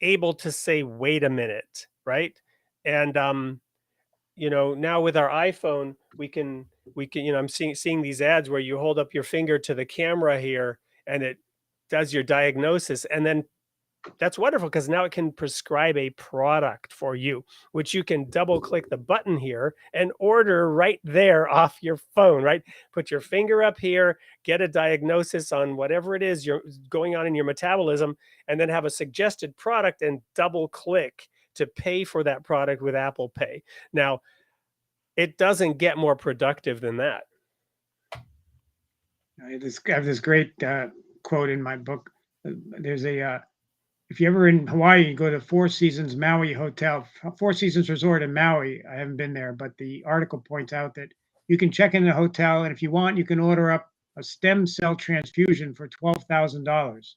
able to say, wait a minute, right? And, now with our iPhone, we can, I'm seeing these ads where you hold up your finger to the camera here and it does your diagnosis. And then that's wonderful because now it can prescribe a product for you, which you can double click the button here and order right there off your phone, right? Put your finger up here, get a diagnosis on whatever it is you're going on in your metabolism, and then have a suggested product and double click to pay for that product with Apple Pay. Now, it doesn't get more productive than that. I have this great quote in my book. There's if you're ever in Hawaii, you go to Four Seasons Maui Hotel, Four Seasons Resort in Maui. I haven't been there, but the article points out that you can check in the hotel, and if you want, you can order up a stem cell transfusion for $12,000,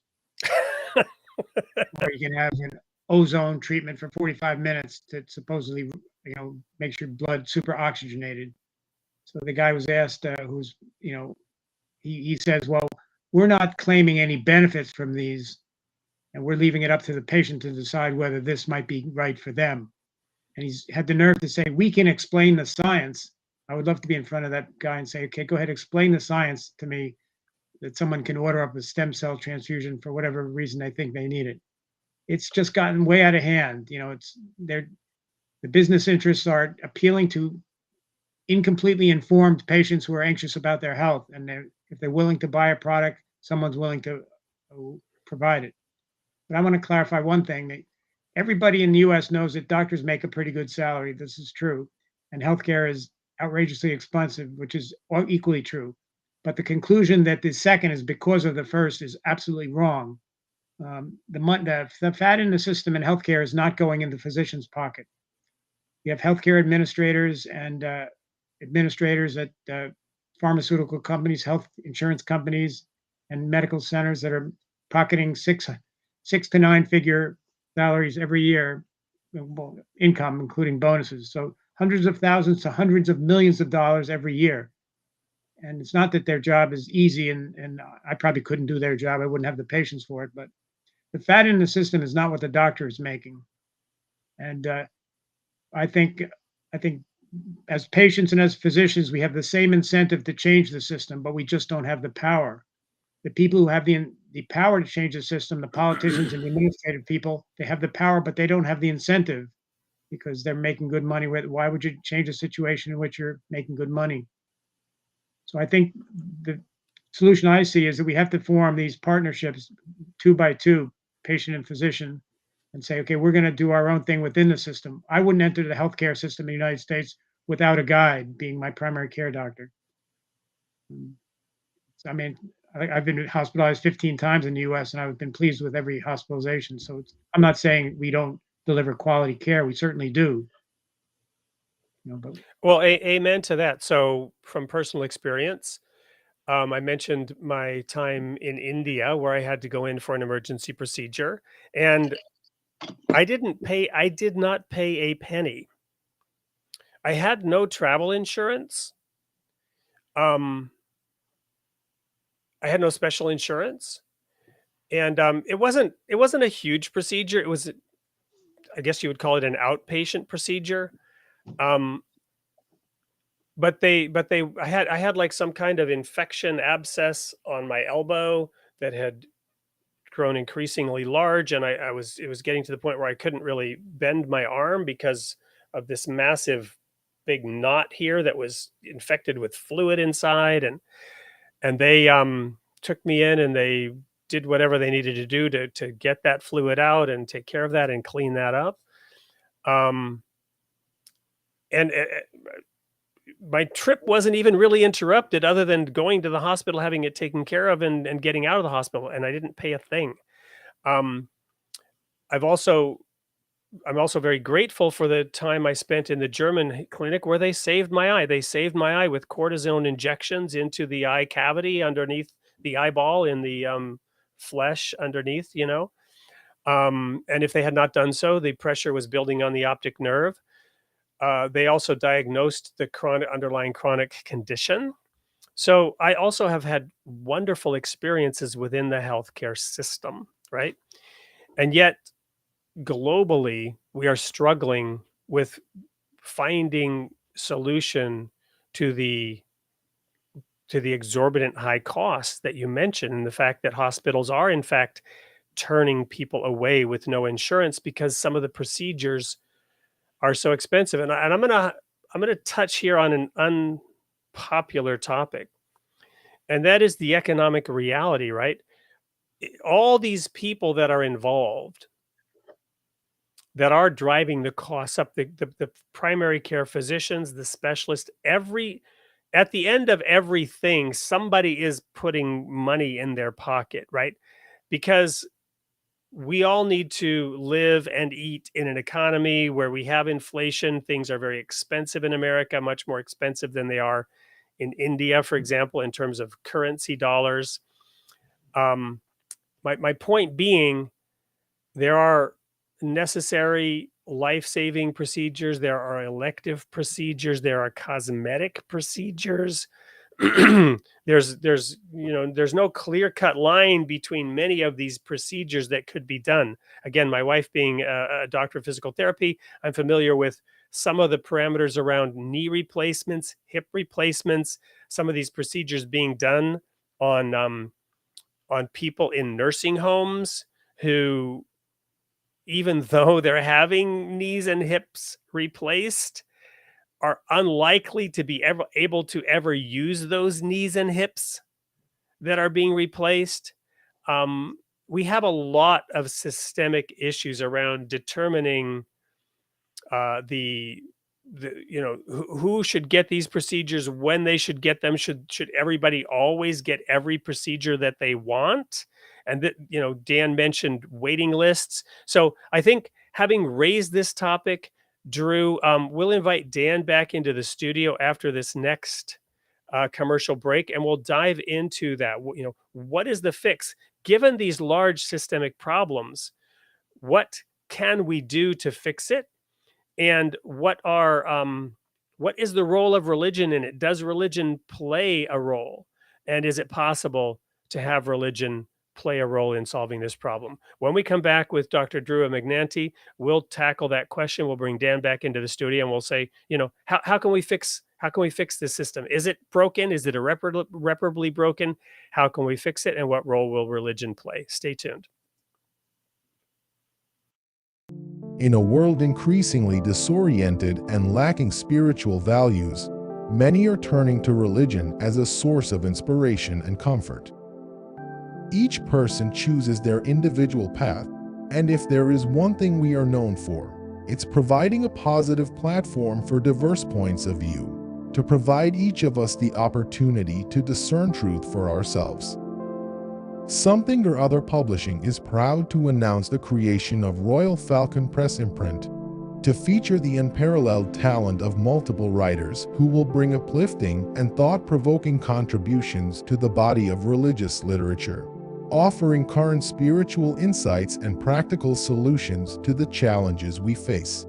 or you can have an ozone treatment for 45 minutes that supposedly, makes your blood super oxygenated. So the guy was asked, he says, well, we're not claiming any benefits from these, and we're leaving it up to the patient to decide whether this might be right for them. And he's had the nerve to say, we can explain the science. I would love to be in front of that guy and say, okay, go ahead, explain the science to me that someone can order up a stem cell transfusion for whatever reason they think they need it. It's just gotten way out of hand. The business interests are appealing to incompletely informed patients who are anxious about their health. And if they're willing to buy a product, someone's willing to provide it. But I want to clarify one thing. That everybody in the US knows that doctors make a pretty good salary. This is true. And healthcare is outrageously expensive, which is equally true. But the conclusion that the second is because of the first is absolutely wrong. The fat in the system in healthcare is not going in the physician's pocket. You have healthcare administrators and administrators at pharmaceutical companies, health insurance companies, and medical centers that are pocketing six to nine figure salaries every year, income, including bonuses. So hundreds of thousands to hundreds of millions of dollars every year. And it's not that their job is easy, and I probably couldn't do their job. I wouldn't have the patience for it. But the fat in the system is not what the doctor is making. And I think as patients and as physicians, we have the same incentive to change the system, but we just don't have the power. The people who have the power to change the system, the politicians and the administrative people, they have the power, but they don't have the incentive because they're making good money. Why would you change a situation in which you're making good money? So I think the solution I see is that we have to form these partnerships 2 by 2, patient and physician, and say, okay, we're going to do our own thing within the system. I wouldn't enter the healthcare system in the United States without a guide, being my primary care doctor. I mean, I've been hospitalized 15 times in the US, and I've been pleased with every hospitalization. So I'm not saying we don't deliver quality care. We certainly do. But Well, amen to that. So from personal experience, I mentioned my time in India where I had to go in for an emergency procedure, and I did not pay a penny. I had no travel insurance. Um, I had no special insurance, and it wasn't a huge procedure. It was, I guess you would call it an outpatient procedure. Um, but I had like some kind of infection abscess on my elbow that had grown increasingly large, and it was getting to the point where I couldn't really bend my arm because of this massive big knot here that was infected with fluid inside, and they took me in and they did whatever they needed to do to get that fluid out and take care of that and clean that up. Um, and my trip wasn't even really interrupted other than going to the hospital, having it taken care of, and getting out of the hospital, and I didn't pay a thing. Um, I've also I'm also very grateful for the time I spent in the German clinic where they saved my eye. They saved my eye with cortisone injections into the eye cavity underneath the eyeball in the flesh underneath, and if they had not done so, the pressure was building on the optic nerve. They also diagnosed the underlying chronic condition. So I also have had wonderful experiences within the healthcare system, right? And yet, globally, we are struggling with finding solution to the exorbitant high costs that you mentioned, and the fact that hospitals are in fact turning people away with no insurance because some of the procedures are so expensive. And I'm gonna touch here on an unpopular topic, and that is the economic reality, right? All these people that are involved that are driving the costs up, the primary care physicians, the specialists, at the end of everything, somebody is putting money in their pocket, right? Because we all need to live and eat in an economy where we have inflation. Things are very expensive in America, much more expensive than they are in India, for example, in terms of currency dollars. My point being, there are necessary life-saving procedures, there are elective procedures, there are cosmetic procedures. there's no clear-cut line between many of these procedures that could be done. Again, my wife being a doctor of physical therapy, I'm familiar with some of the parameters around knee replacements, hip replacements, some of these procedures being done on people in nursing homes who, even though they're having knees and hips replaced, are unlikely to be able to ever use those knees and hips that are being replaced. We have a lot of systemic issues around determining who should get these procedures, when they should get them. Should everybody always get every procedure that they want? And that, Dan mentioned waiting lists. So I think, having raised this topic, Drew, we'll invite Dan back into the studio after this next commercial break, and we'll dive into that. What is the fix? Given these large systemic problems, what can we do to fix it? And what is the role of religion in it? Does religion play a role? And is it possible to have religion play a role in solving this problem? When we come back with Dr. Drew Remignanti, we'll tackle that question. We'll bring Dan back into the studio and we'll say, how can we fix this system? Is it broken? Is it irreparably broken? How can we fix it? And what role will religion play? Stay tuned. In a world increasingly disoriented and lacking spiritual values, many are turning to religion as a source of inspiration and comfort. Each person chooses their individual path, and if there is one thing we are known for, it's providing a positive platform for diverse points of view, to provide each of us the opportunity to discern truth for ourselves. Something or Other Publishing is proud to announce the creation of Royal Falcon Press imprint to feature the unparalleled talent of multiple writers who will bring uplifting and thought-provoking contributions to the body of religious literature, offering current spiritual insights and practical solutions to the challenges we face.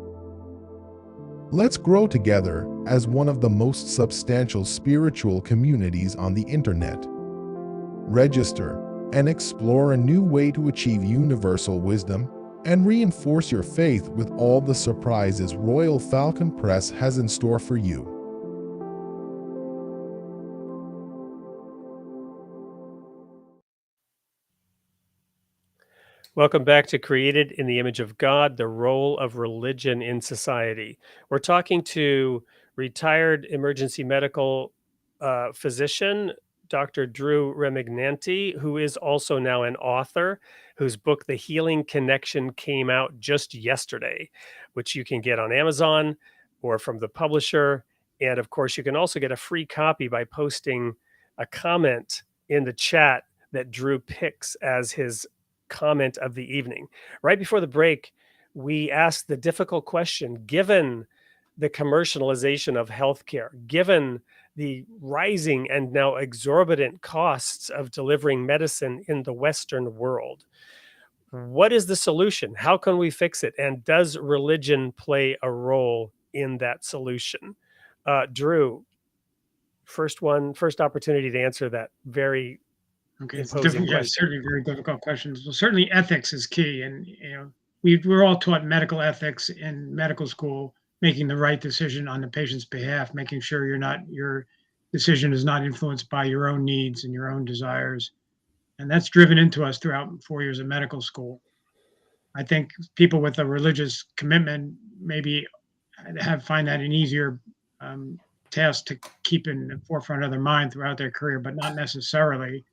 Let's grow together as one of the most substantial spiritual communities on the internet. Register and explore a new way to achieve universal wisdom and reinforce your faith with all the surprises Royal Falcon Press has in store for you. Welcome back to Created in the Image of God, the Role of Religion in Society. We're talking to retired emergency medical physician, Dr. Drew Remignanti, who is also now an author, whose book, The Healing Connection, came out just yesterday, which you can get on Amazon or from the publisher. And of course, you can also get a free copy by posting a comment in the chat that Drew picks as his comment of the evening. Right before the break, we asked the difficult question, given the commercialization of healthcare, given the rising and now exorbitant costs of delivering medicine in the Western world, what is the solution? How can we fix it? And does religion play a role in that solution? Drew, first opportunity to answer that very It's imposing question. certainly very difficult questions. Well, certainly ethics is key, and we're all taught medical ethics in medical school, making the right decision on the patient's behalf, making sure your decision is not influenced by your own needs and your own desires, and that's driven into us throughout 4 years of medical school. I think people with a religious commitment maybe find that an easier task to keep in the forefront of their mind throughout their career, but not necessarily.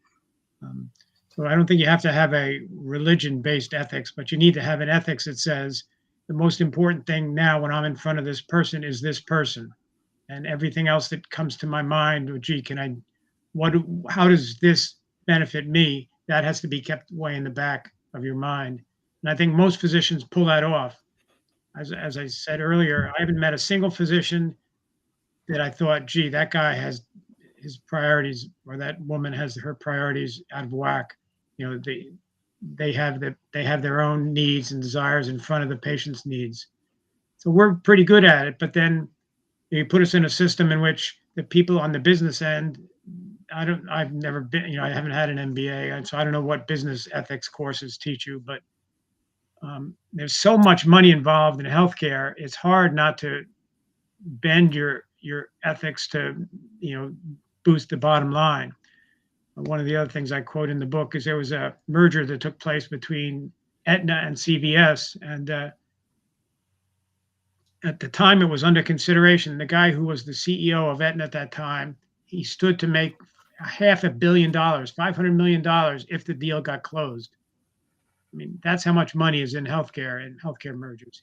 So I don't think you have to have a religion-based ethics, but you need to have an ethics that says the most important thing now when I'm in front of this person is this person, and everything else that comes to my mind, gee, how does this benefit me? That has to be kept way in the back of your mind. And I think most physicians pull that off. As I said earlier, I haven't met a single physician that I thought, gee, that guy has his priorities, or that woman has her priorities out of whack. They have their own needs and desires in front of the patient's needs. So we're pretty good at it, but then you put us in a system in which the people on the business end, I've never been, I haven't had an MBA, and so I don't know what business ethics courses teach you, but there's so much money involved in healthcare. It's hard not to bend your ethics to, boost the bottom line. One of the other things I quote in the book is there was a merger that took place between Aetna and CVS, and at the time it was under consideration. The guy who was the CEO of Aetna at that time, he stood to make $500 million, $500 million if the deal got closed. I mean, that's how much money is in healthcare and healthcare mergers.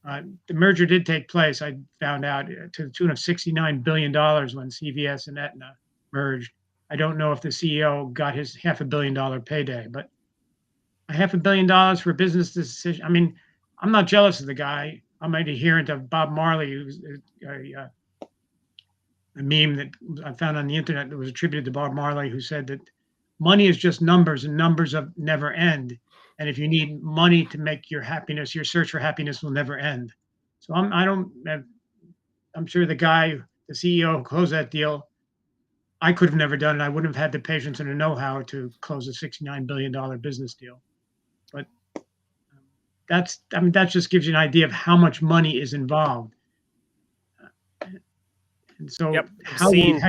The merger did take place, I found out, to the tune of $69 billion when CVS and Aetna merged. I don't know if the CEO got his $500 million payday, but $500 million for a business decision. I mean, I'm not jealous of the guy. I'm an adherent of Bob Marley, who's a meme that I found on the internet that was attributed to Bob Marley, who said that money is just numbers, and numbers never end. And if you need money to make your search for happiness will never end. So I'm sure the CEO who closed that deal, I could have never done it. I wouldn't have had the patience and the know-how to close a $69 billion business deal. But that just gives you an idea of how much money is involved. And so how do you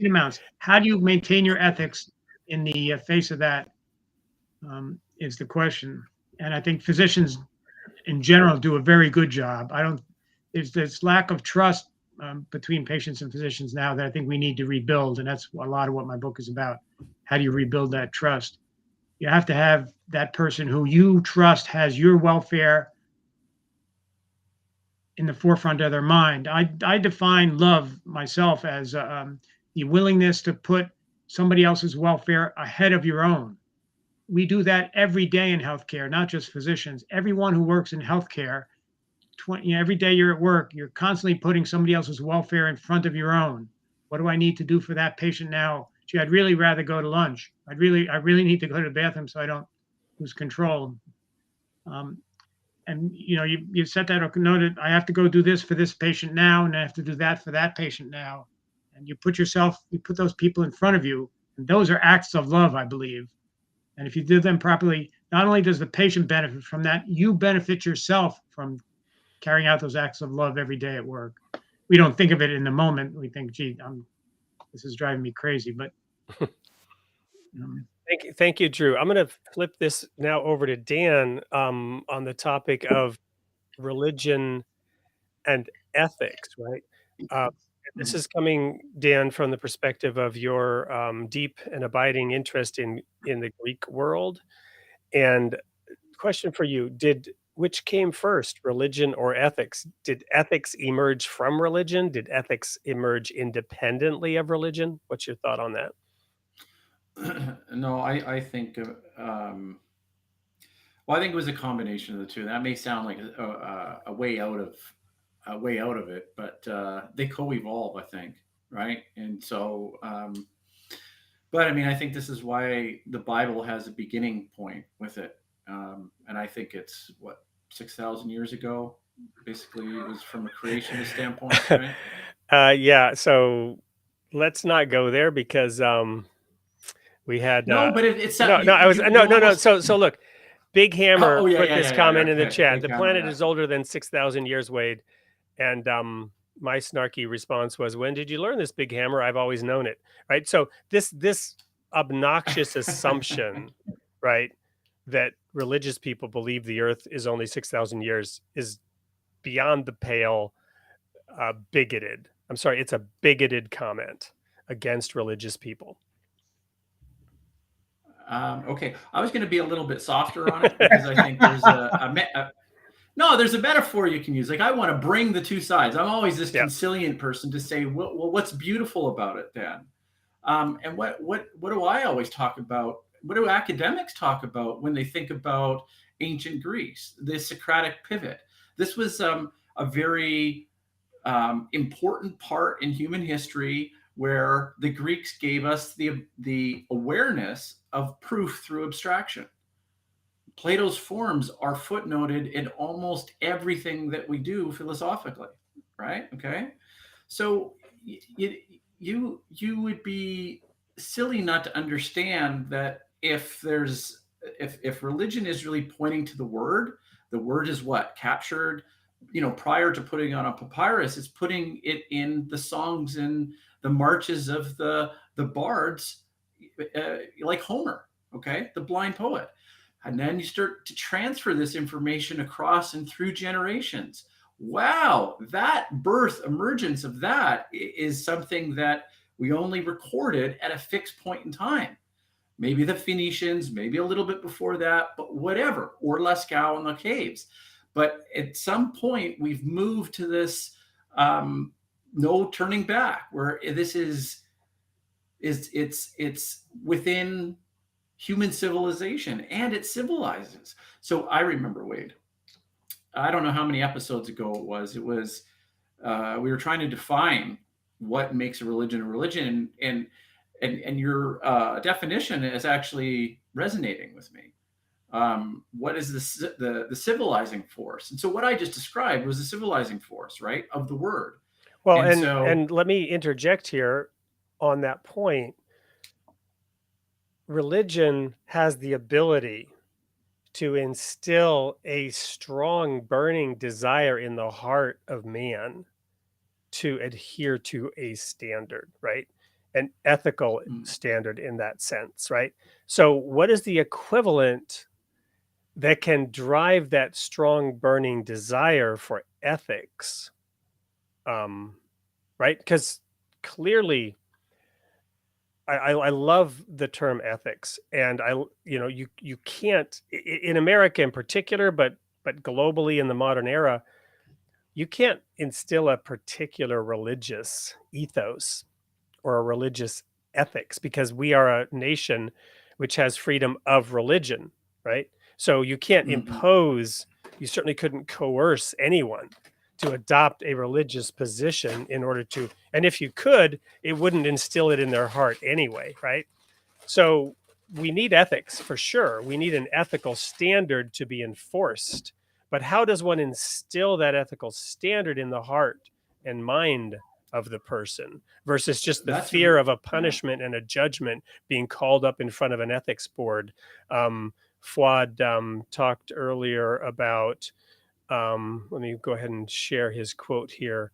amounts. How do you maintain your ethics in the face of that? Is the question. And I think physicians in general do a very good job. There's this lack of trust between patients and physicians now that I think we need to rebuild. And that's a lot of what my book is about. How do you rebuild that trust? You have to have that person who you trust has your welfare in the forefront of their mind. I define love myself as the willingness to put somebody else's welfare ahead of your own. We do that every day in healthcare, not just physicians. Everyone who works in healthcare, every day you're at work, you're constantly putting somebody else's welfare in front of your own. What do I need to do for that patient now? Gee, I'd really rather go to lunch. I really need to go to the bathroom so I don't lose control. And you set that noted, I have to go do this for this patient now, and I have to do that for that patient now. And you put those people in front of you, and those are acts of love, I believe. And if you do them properly, not only does the patient benefit from that, you benefit yourself from carrying out those acts of love every day at work. We don't think of it in the moment. We think, gee, this is driving me crazy, but Thank you, Drew. I'm going to flip this now over to Dan on the topic of religion and ethics, right? This is coming, Dan, from the perspective of your deep and abiding interest in the Greek world. And question for you, which came first, religion or ethics? Did ethics emerge from religion? Did ethics emerge independently of religion? What's your thought on that? No, I think well, I think it was a combination of the two. That may sound like a way out of it, but they co-evolve, I think, right? And so, but I mean, I think this is why the Bible has a beginning point with it, and I think it's 6,000 years ago. Basically, it was from a creationist standpoint, right? Yeah. So let's not go there because we had no, but it's no. So look. Big Hammer put this comment in the chat. The planet is older than 6,000 years, Wade. And my snarky response was, when did you learn this, Big Hammer? I've always known it. Right. So this obnoxious assumption, right, that religious people believe the earth is only 6,000 years is beyond the pale, bigoted. I'm sorry, it's a bigoted comment against religious people. Okay, I was going to be a little bit softer on it because I think there's there's a metaphor you can use. Like, I want to bring the two sides. I'm always this conciliant person to say, well, what's beautiful about it then? And what do I always talk about? What do academics talk about when they think about ancient Greece, the Socratic pivot? This was a very important part in human history where the Greeks gave us the awareness of proof through abstraction. Plato's forms are footnoted in almost everything that we do philosophically, right? Okay, so you would be silly not to understand that if religion is really pointing to the word is what captured, prior to putting on a papyrus, it's putting it in the songs and the marches of the bards, like Homer, okay, the blind poet. And then you start to transfer this information across and through generations. Wow, that emergence of that is something that we only recorded at a fixed point in time. Maybe the Phoenicians, maybe a little bit before that, but whatever, or Lascaux in the caves. But at some point, we've moved to this no turning back, where this is it's within human civilization, and it civilizes. So I remember, Wade, I don't know how many episodes ago it was. It was we were trying to define what makes a religion, and your definition is actually resonating with me. What is the civilizing force? And so what I just described was the civilizing force, right, of the word. Well, and let me interject here on that point. Religion has the ability to instill a strong, burning desire in the heart of man to adhere to a standard, right? An ethical standard in that sense, right? So what is the equivalent that can drive that strong, burning desire for ethics? Right? Because clearly, I love the term ethics, and you can't, in America in particular, but globally in the modern era, you can't instill a particular religious ethos or a religious ethics, because we are a nation which has freedom of religion, right? So you can't impose, you certainly couldn't coerce anyone to adopt a religious position in order to, and if you could, it wouldn't instill it in their heart anyway, right? So we need ethics for sure. We need an ethical standard to be enforced. But how does one instill that ethical standard in the heart and mind of the person versus just the fear of a punishment and a judgment being called up in front of an ethics board? Fuad talked earlier about, let me go ahead and share his quote here,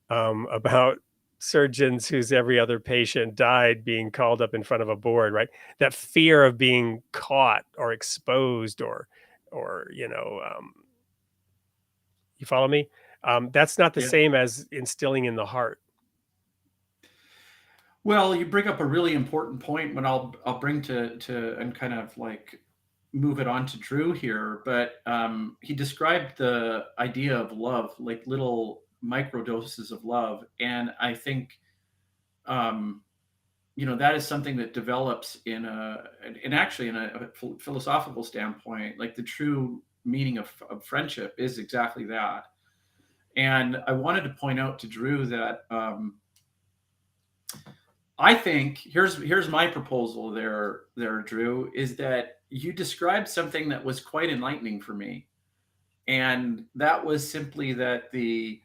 about surgeons whose every other patient died being called up in front of a board, right? That fear of being caught or exposed or you follow me? That's not the same as instilling in the heart. Well, you bring up a really important point when I'll bring to and kind of like move it on to Drew here, but he described the idea of love, like little micro doses of love, and I think that is something that develops in a philosophical standpoint. Like the true meaning of friendship is exactly that. And I wanted to point out to Drew that I think here's my proposal there, Drew, is that you described something that was quite enlightening for me. And that was simply that the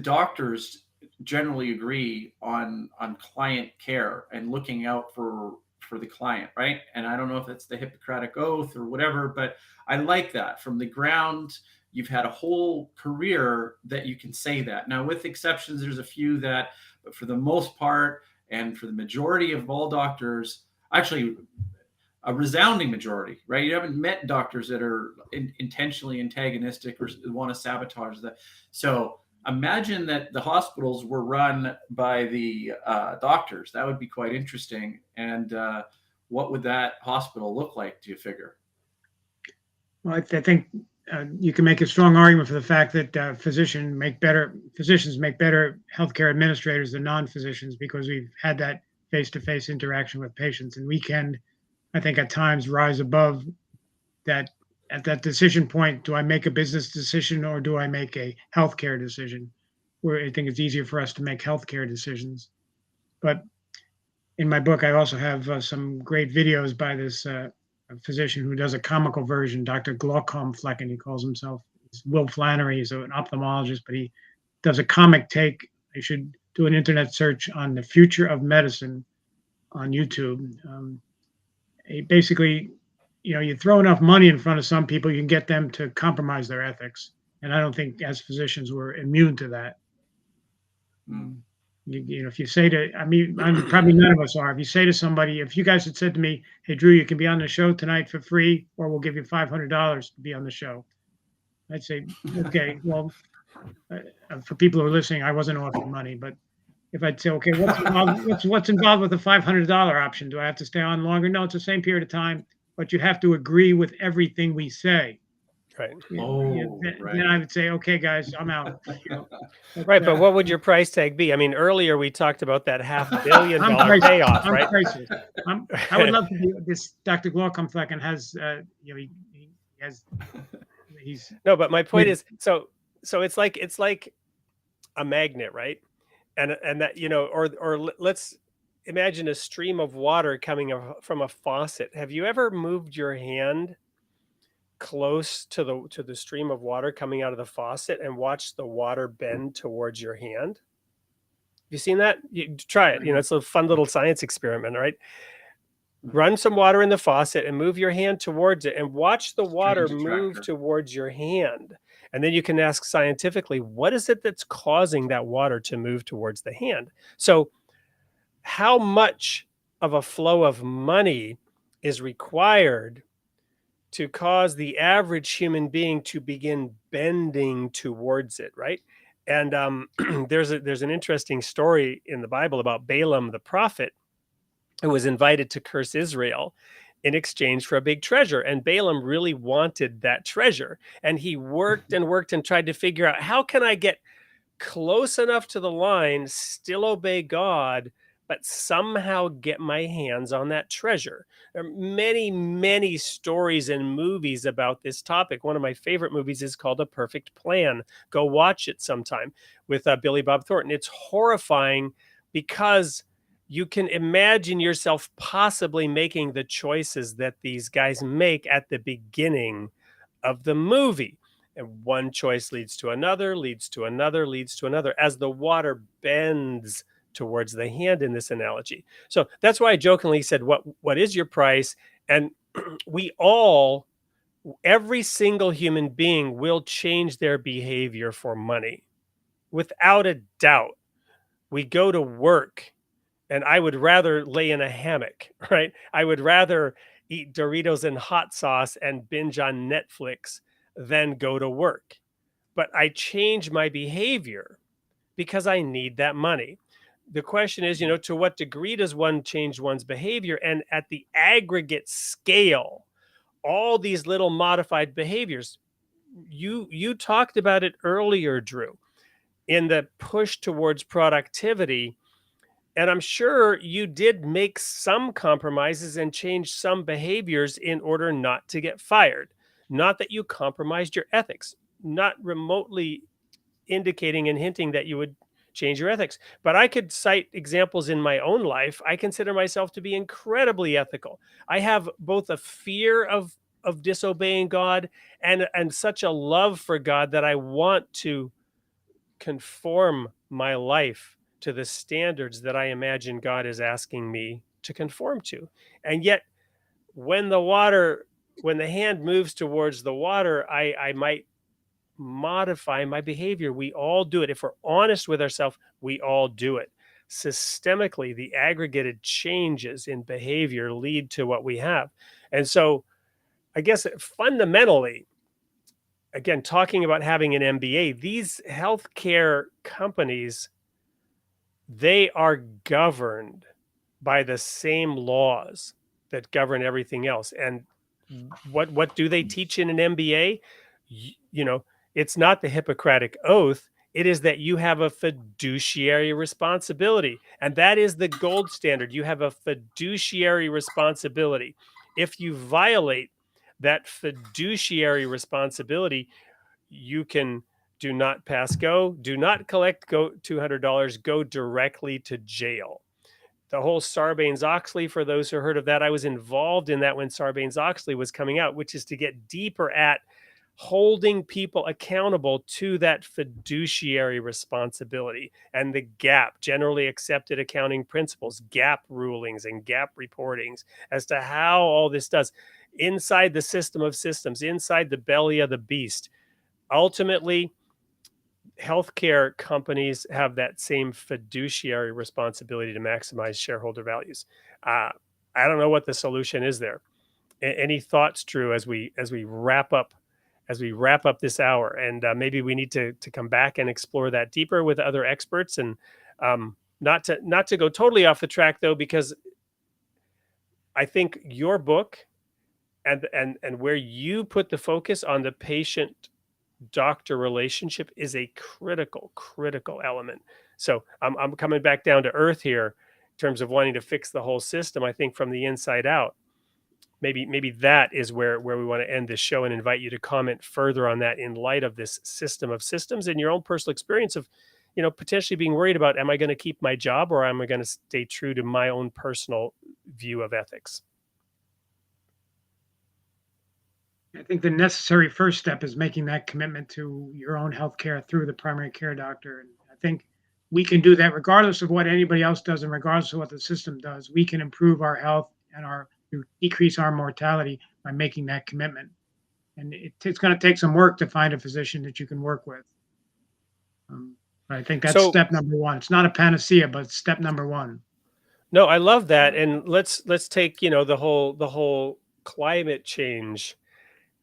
doctors generally agree on client care and looking out for the client, right? And I don't know if it's the Hippocratic Oath or whatever, but I like that. From the ground, you've had a whole career that you can say that. Now, with exceptions, there's a few that, but for the most part, and for the majority of all doctors, actually a resounding majority, right? You haven't met doctors that are intentionally antagonistic or want to sabotage that. So imagine that the hospitals were run by the doctors. That would be quite interesting. And what would that hospital look like, do you figure? Well, I think you can make a strong argument for the fact that physicians make better healthcare administrators than non-physicians, because we've had that face-to-face interaction with patients, and we can, I think, at times rise above that. At that decision point, do I make a business decision or do I make a healthcare decision? Where I think it's easier for us to make healthcare decisions. But in my book, I also have some great videos by this a physician who does a comical version, Dr. Glaucom Flecken, he calls himself. It's Will Flannery. He's an ophthalmologist, but he does a comic take. You should do an internet search on the future of medicine on YouTube. Basically, you throw enough money in front of some people, you can get them to compromise their ethics. And I don't think as physicians we're immune to that. If you say to, I'm probably none of us are. If you say to somebody, if you guys had said to me, "Hey, Drew, you can be on the show tonight for free, or we'll give you $500 to be on the show," I'd say, okay, well, for people who are listening, I wasn't offering money, but if I'd say, okay, what's involved with the $500 option? Do I have to stay on longer? No, it's the same period of time, but you have to agree with everything we say. Right. Then I would say, okay, guys, I'm out. Right, but what would your price tag be? I mean, earlier we talked about that $500 million payoff, right? I would love to be this. Dr. Glaucom Flecken has, he's. No, but my point is, so it's like a magnet, right? And that, or let's imagine a stream of water coming from a faucet. Have you ever moved your hand close to the stream of water coming out of the faucet and watch the water bend towards your hand? Have you seen that? You try it. It's a fun little science experiment, right? Run some water in the faucet and move your hand towards it and watch the water move towards your hand. And then you can ask scientifically, what is it that's causing that water to move towards the hand? So how much of a flow of money is required to cause the average human being to begin bending towards it, right? And there's an interesting story in the Bible about Balaam the prophet, who was invited to curse Israel in exchange for a big treasure. And Balaam really wanted that treasure. And he worked and worked and tried to figure out, how can I get close enough to the line, still obey God, but somehow get my hands on that treasure. There are many, many stories and movies about this topic. One of my favorite movies is called A Perfect Plan. Go watch it sometime, with Billy Bob Thornton. It's horrifying because you can imagine yourself possibly making the choices that these guys make at the beginning of the movie. And one choice leads to another, leads to another, leads to another, as the water bends towards the hand in this analogy. So that's why I jokingly said, what is your price? And we all, every single human being will change their behavior for money. Without a doubt. We go to work, and I would rather lay in a hammock, right? I would rather eat Doritos and hot sauce and binge on Netflix than go to work. But I change my behavior because I need that money. The question is, to what degree does one change one's behavior? And at the aggregate scale, all these little modified behaviors, you talked about it earlier, Drew, in the push towards productivity. And I'm sure you did make some compromises and change some behaviors in order not to get fired. Not that you compromised your ethics, not remotely indicating and hinting that you would change your ethics. But I could cite examples in my own life. I consider myself to be incredibly ethical. I have both a fear of disobeying God and such a love for God that I want to conform my life to the standards that I imagine God is asking me to conform to. And yet, when the hand moves towards the water, I might modify my behavior. We all do it. If we're honest with ourselves, we all do it. Systemically, the aggregated changes in behavior lead to what we have. And so, I guess fundamentally, again, talking about having an MBA, these healthcare companies, they are governed by the same laws that govern everything else. And what do they teach in an MBA? It's not the Hippocratic Oath. It is that you have a fiduciary responsibility. And that is the gold standard. You have a fiduciary responsibility. If you violate that fiduciary responsibility, you can do not pass go, do not collect $200, go directly to jail. The whole Sarbanes-Oxley, for those who heard of that, I was involved in that when Sarbanes-Oxley was coming out, which is to get deeper at holding people accountable to that fiduciary responsibility and the GAAP, generally accepted accounting principles, GAAP rulings and GAAP reportings as to how all this does inside the system of systems, inside the belly of the beast. Ultimately, healthcare companies have that same fiduciary responsibility to maximize shareholder values. I don't know what the solution is there. Any thoughts, Drew, as we wrap up this hour? And maybe we need to come back and explore that deeper with other experts, and not to go totally off the track though, because I think your book and where you put the focus on the patient doctor relationship is a critical element. So I'm coming back down to earth here in terms of wanting to fix the whole system. I think from the inside out. Maybe that is where we want to end this show, and invite you to comment further on that in light of this system of systems and your own personal experience of, potentially being worried about, am I going to keep my job, or am I going to stay true to my own personal view of ethics? I think the necessary first step is making that commitment to your own healthcare through the primary care doctor. And I think we can do that regardless of what anybody else does and regardless of what the system does. We can improve our health and decrease our mortality by making that commitment. And it's going to take some work to find a physician that you can work with. But I think that's step number one. It's not a panacea, but it's step number one. No, I love that. And let's take, the whole climate change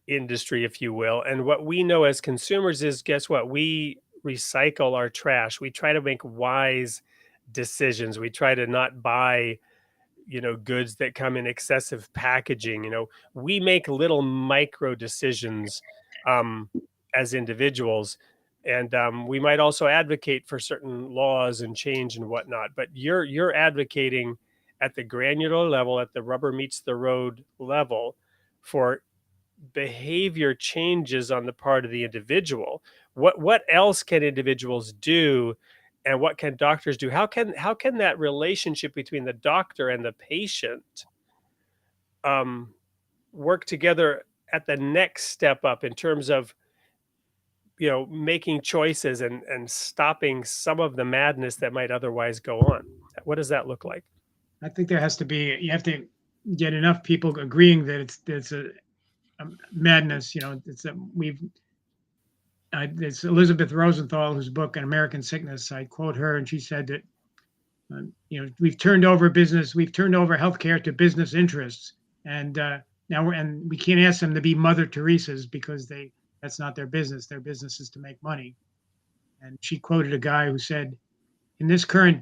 industry, if you will. And what we know as consumers is, guess what? We recycle our trash. We try to make wise decisions. We try to not buy goods that come in excessive packaging. We make little micro decisions as individuals. And we might also advocate for certain laws and change and whatnot. But you're advocating at the granular level, at the rubber meets the road level, for behavior changes on the part of the individual. What else can individuals do, and what can doctors do? How can that relationship between the doctor and the patient work together at the next step up in terms of, making choices and stopping some of the madness that might otherwise go on? What does that look like? I think there has to be, you have to get enough people agreeing that it's a madness. It's Elizabeth Rosenthal, whose book, An American Sickness, I quote her, and she said that, we've turned over healthcare to business interests. And now we can't ask them to be Mother Teresa's, because that's not their business. Their business is to make money. And she quoted a guy who said, in this current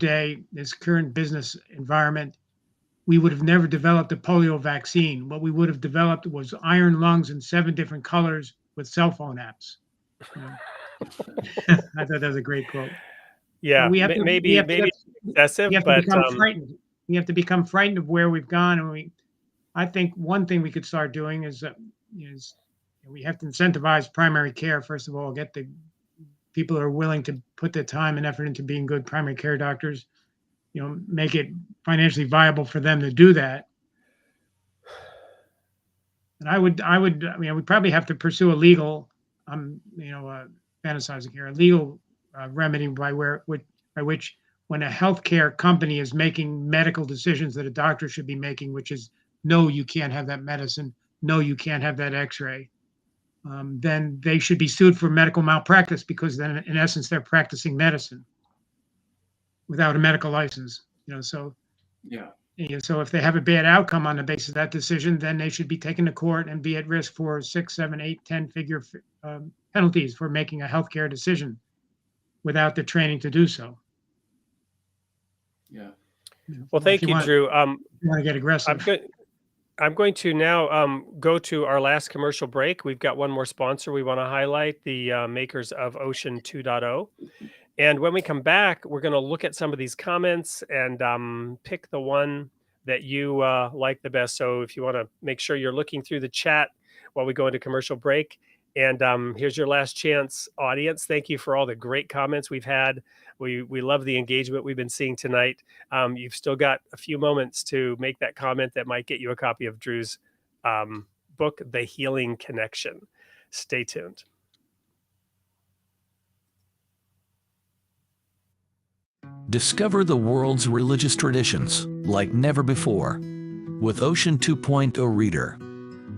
business environment, we would have never developed a polio vaccine. What we would have developed was iron lungs in 7 different colors with cell phone apps. I thought that was a great quote. Yeah, maybe excessive, but become frightened. We have to become frightened of where we've gone, and I think one thing we could start doing is we have to incentivize primary care. First of all, get the people who are willing to put their time and effort into being good primary care doctors. Make it financially viable for them to do that. And we probably have to pursue a legal, fantasizing here, a legal remedy by which, when a healthcare company is making medical decisions that a doctor should be making, which is, no, you can't have that medicine, no, you can't have that X-ray, then they should be sued for medical malpractice, because then, in essence, they're practicing medicine without a medical license. So if they have a bad outcome on the basis of that decision, then they should be taken to court and be at risk for 6, 7, 8, 10-figure penalties for making a healthcare decision without the training to do so. Yeah. Well, thank you, Drew. You want to get aggressive? I'm going to now go to our last commercial break. We've got one more sponsor we want to highlight, the makers of Ocean 2.0. And when we come back, we're going to look at some of these comments and pick the one that you like the best. So if you want to make sure you're looking through the chat while we go into commercial break. And here's your last chance, audience. Thank you for all the great comments we've had. We love the engagement we've been seeing tonight. You've still got a few moments to make that comment that might get you a copy of Drew's book, The Healing Connection. Stay tuned. Discover the world's religious traditions like never before with Ocean 2.0 Reader.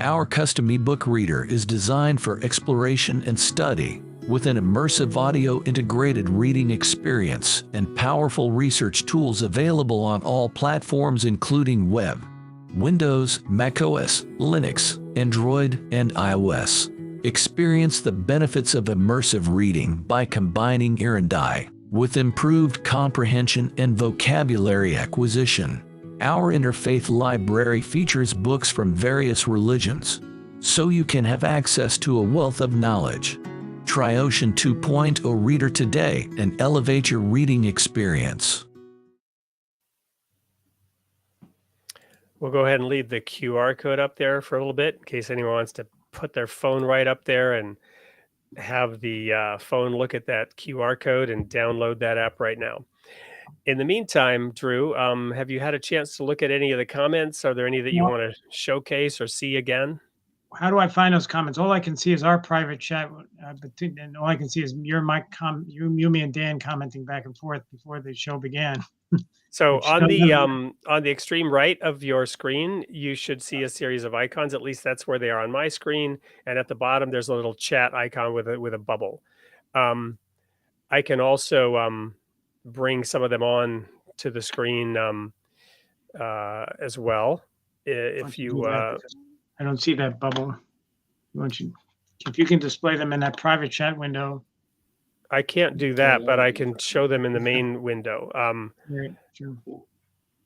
Our custom ebook reader is designed for exploration and study with an immersive audio integrated reading experience and powerful research tools available on all platforms including web, Windows, macOS, Linux, Android, and iOS. Experience the benefits of immersive reading by combining ear and eye with improved comprehension and vocabulary acquisition. Our interfaith library features books from various religions, so you can have access to a wealth of knowledge. Try Ocean 2.0 Reader today and elevate your reading experience. We'll go ahead and leave the QR code up there for a little bit in case anyone wants to put their phone right up there and have the phone look at that QR code and download that app right now. In the meantime, Drew, have you had a chance to look at any of the comments? Are there any that you want to showcase or see again? How do I find those comments? All I can see is our private chat, and all I can see is you, me, and Dan commenting back and forth before the show began. So on the extreme right of your screen, you should see a series of icons. At least that's where they are on my screen. And at the bottom, there's a little chat icon with a bubble. I can also bring some of them on to the screen as well. If you, I don't see that bubble. If you can display them in that private chat window. I can't do that, but I can show them in the main window. Right, sure.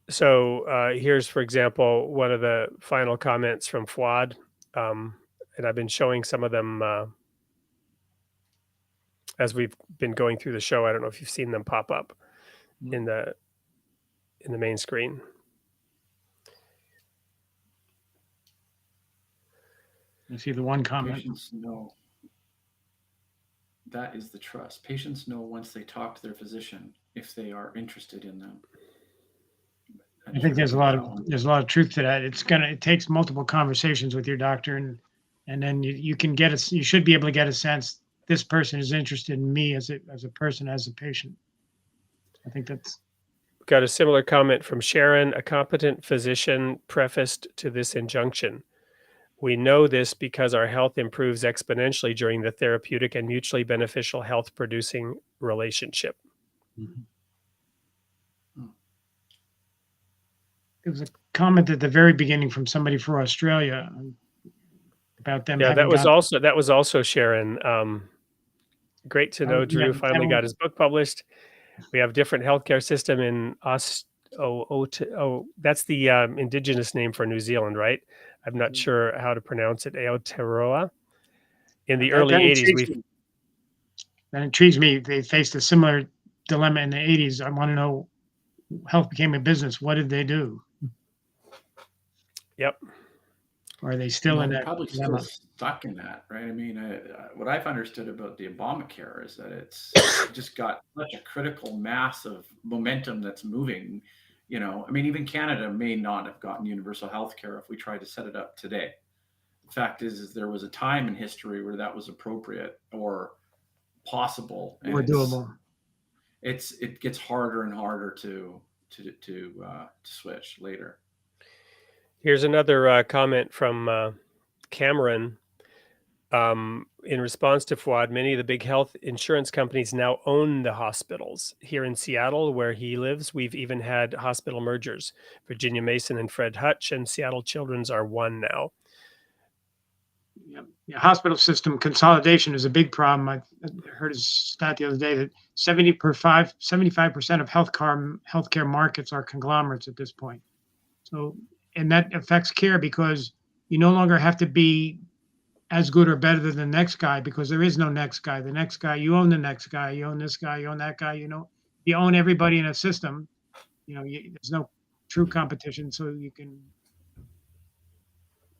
So here's, for example, one of the final comments from Fuad, and I've been showing some of them as we've been going through the show. I don't know if you've seen them pop up in the main screen. I see the one comment. Patients know. That is the trust. Patients know once they talk to their physician if they are interested in them. I think there's a lot of truth to that. It takes multiple conversations with your doctor, and then you should be able to get a sense this person is interested in me as a person, as a patient. I think that's. Got a similar comment from Sharon. A competent physician prefaced to this injunction: we know this because our health improves exponentially during the therapeutic and mutually beneficial health producing relationship. Mm-hmm. There was a comment at the very beginning from somebody from Australia about them. Yeah, that was also Sharon. Great to know Drew finally got his book published. We have different healthcare system in that's the indigenous name for New Zealand, right? I'm not sure how to pronounce it. Aotearoa. In the early 80s, that intrigues me. They faced a similar dilemma in the 80s. I want to know, health became a business. What did they do? Yep. Or are they still in that? Probably still stuck in that, right? I mean, what I've understood about the Obamacare is that it's just got such a critical mass of momentum that's moving. I mean, even Canada may not have gotten universal health care if we tried to set it up today. The fact is there was a time in history where that was appropriate or possible, and or doable. It gets harder and harder to switch later. Here's another comment from Cameron. In response to Fuad, many of the big health insurance companies now own the hospitals. Here in Seattle, where he lives, we've even had hospital mergers. Virginia Mason and Fred Hutch and Seattle Children's are one now. Yeah, hospital system consolidation is a big problem. I heard a stat the other day that 75% of healthcare markets are conglomerates at this point. So, and that affects care because you no longer have to be as good or better than the next guy because there is no next guy. The next guy, you own the next guy, you own this guy, you own that guy, you own everybody in a system. There's no true competition. So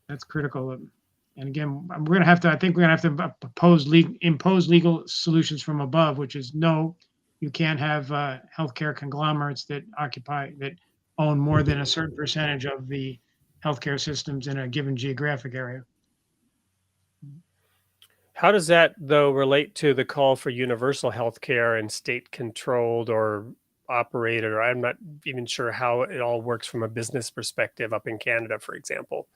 that's critical. And again, I think we're going to have to impose legal solutions from above, which is no, you can't have healthcare conglomerates that own more than a certain percentage of the healthcare systems in a given geographic area. How does that, though, relate to the call for universal healthcare and state-controlled or operated? Or I'm not even sure how it all works from a business perspective up in Canada, for example.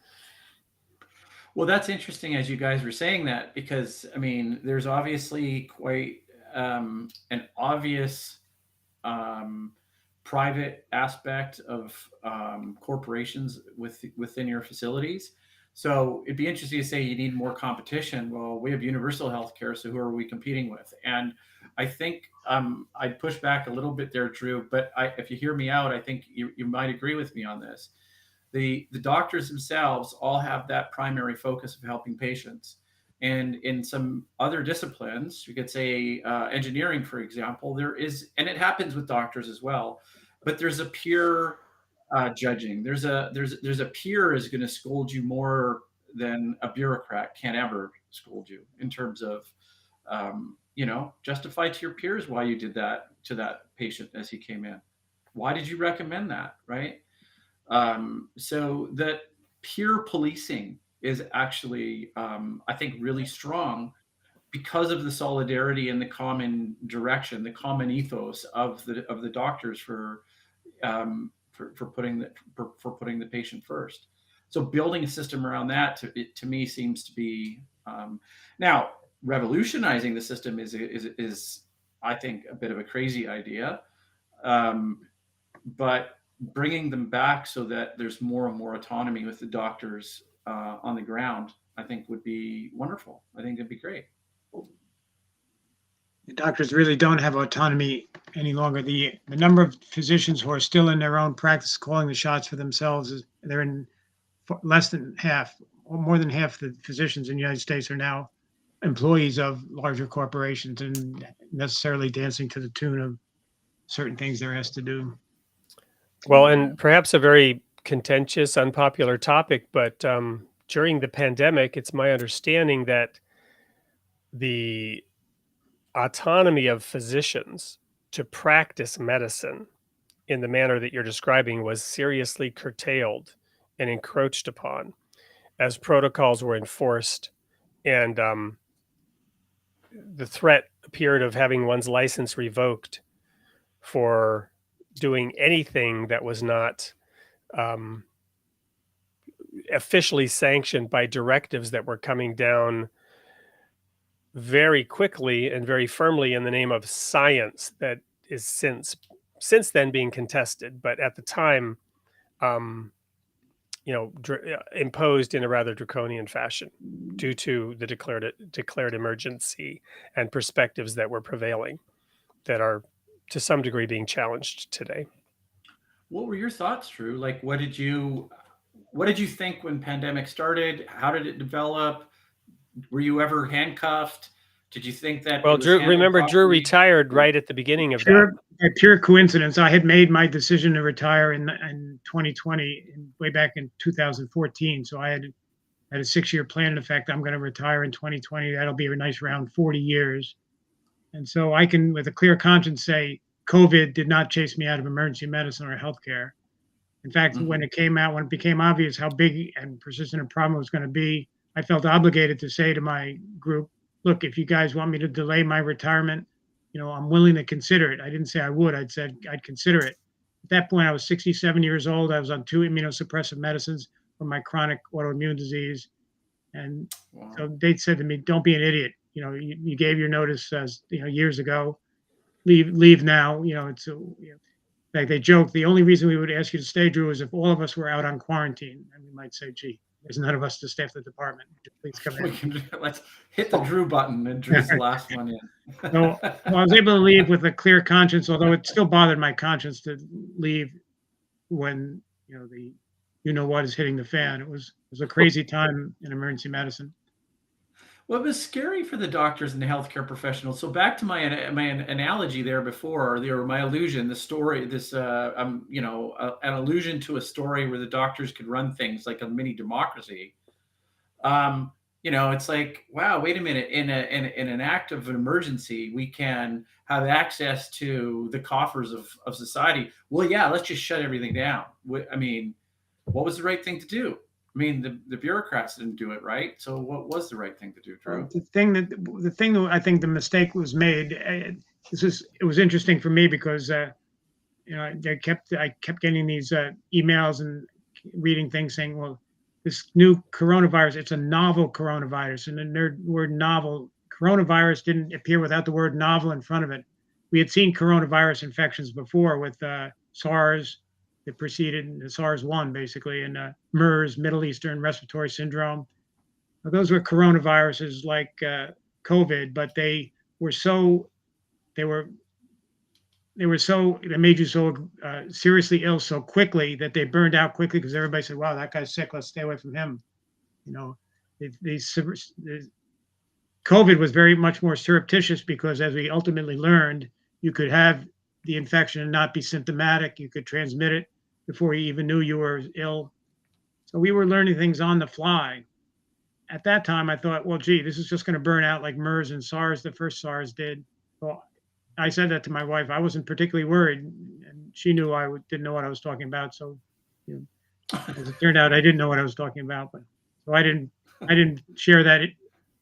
Well, that's interesting as you guys were saying that, because, I mean, there's obviously quite an obvious private aspect of corporations within your facilities. So it'd be interesting to say you need more competition. Well, we have universal healthcare, so who are we competing with? And I think I'd push back a little bit there, Drew, but if you hear me out, I think you might agree with me on this. The doctors themselves all have that primary focus of helping patients. And in some other disciplines, you could say engineering, for example, there is, and it happens with doctors as well, but there's a peer judging. There's a peer is going to scold you more than a bureaucrat can ever scold you in terms of, justify to your peers why you did that to that patient as he came in. Why did you recommend that, right? So that peer policing is actually, I think, really strong because of the solidarity and the common direction, the common ethos of the doctors for putting the patient first. So building a system around that to me seems to be now revolutionizing the system is I think a bit of a crazy idea, but bringing them back so that there's more and more autonomy with the doctors on the ground, I think would be wonderful. I think it'd be great. The doctors really don't have autonomy any longer. The number of physicians who are still in their own practice calling the shots for themselves they're in less than half, or more than half the physicians in the United States are now employees of larger corporations and necessarily dancing to the tune of certain things they're asked to do. Well, and perhaps a very contentious, unpopular topic, but during the pandemic, it's my understanding that the autonomy of physicians to practice medicine in the manner that you're describing was seriously curtailed and encroached upon as protocols were enforced, and the threat appeared of having one's license revoked for doing anything that was not officially sanctioned by directives that were coming down very quickly and very firmly in the name of science that is since then being contested, but at the time, imposed in a rather draconian fashion due to the declared emergency and perspectives that were prevailing that are to some degree being challenged today. What were your thoughts, Drew? Like, what did you think when pandemic started? How did it develop? Were you ever handcuffed? Did you think that? Well, Drew retired right at the beginning of that. By pure coincidence, I had made my decision to retire in 2020, way back in 2014. So I had a 6-year plan. In fact, I'm going to retire in 2020. That'll be a nice round 40 years. And so I can, with a clear conscience, say COVID did not chase me out of emergency medicine or healthcare. In fact, when it became obvious how big and persistent a problem it was going to be, I felt obligated to say to my group, look, if you guys want me to delay my retirement, I'm willing to consider it. I didn't say I would. I'd said I'd consider it. At that point, I was 67 years old. I was on 2 immunosuppressive medicines for my chronic autoimmune disease. And so they said to me, don't be an idiot. You gave your notice years ago. Leave now. Like they joke, the only reason we would ask you to stay, Drew, is if all of us were out on quarantine. And we might say, gee, there's none of us to staff the department. Please come in. Let's hit the Drew button, and Drew's the last one in. So I was able to leave with a clear conscience, although it still bothered my conscience to leave when what is hitting the fan. It was a crazy time in emergency medicine. Well, it was scary for the doctors and the healthcare professionals. So back to my analogy there before, or my allusion, the story, an allusion to a story where the doctors could run things like a mini democracy. It's like, wow, wait a minute. In an act of an emergency, we can have access to the coffers of society. Well, yeah, let's just shut everything down. I mean, what was the right thing to do? I mean, the bureaucrats didn't do it right. So what was the right thing to do, Drew? The thing that I think the mistake was made. It was interesting for me because I kept getting these emails and reading things saying, well, this new coronavirus, it's a novel coronavirus, and the word novel, coronavirus didn't appear without the word novel in front of it. We had seen coronavirus infections before with SARS. That preceded the SARS-1, basically, and MERS, Middle Eastern Respiratory Syndrome. Now, those were coronaviruses like COVID, but they made you so seriously ill so quickly that they burned out quickly because everybody said, "Wow, that guy's sick. Let's stay away from him." COVID was very much more surreptitious because, as we ultimately learned, you could have the infection and not be symptomatic. You could transmit it before you even knew you were ill. So we were learning things on the fly. At that time, I thought, well, gee, this is just going to burn out like MERS and SARS, the first SARS did. Well, I said that to my wife. I wasn't particularly worried, and she knew I didn't know what I was talking about. So, as it turned out, I didn't know what I was talking about. But so I didn't share that.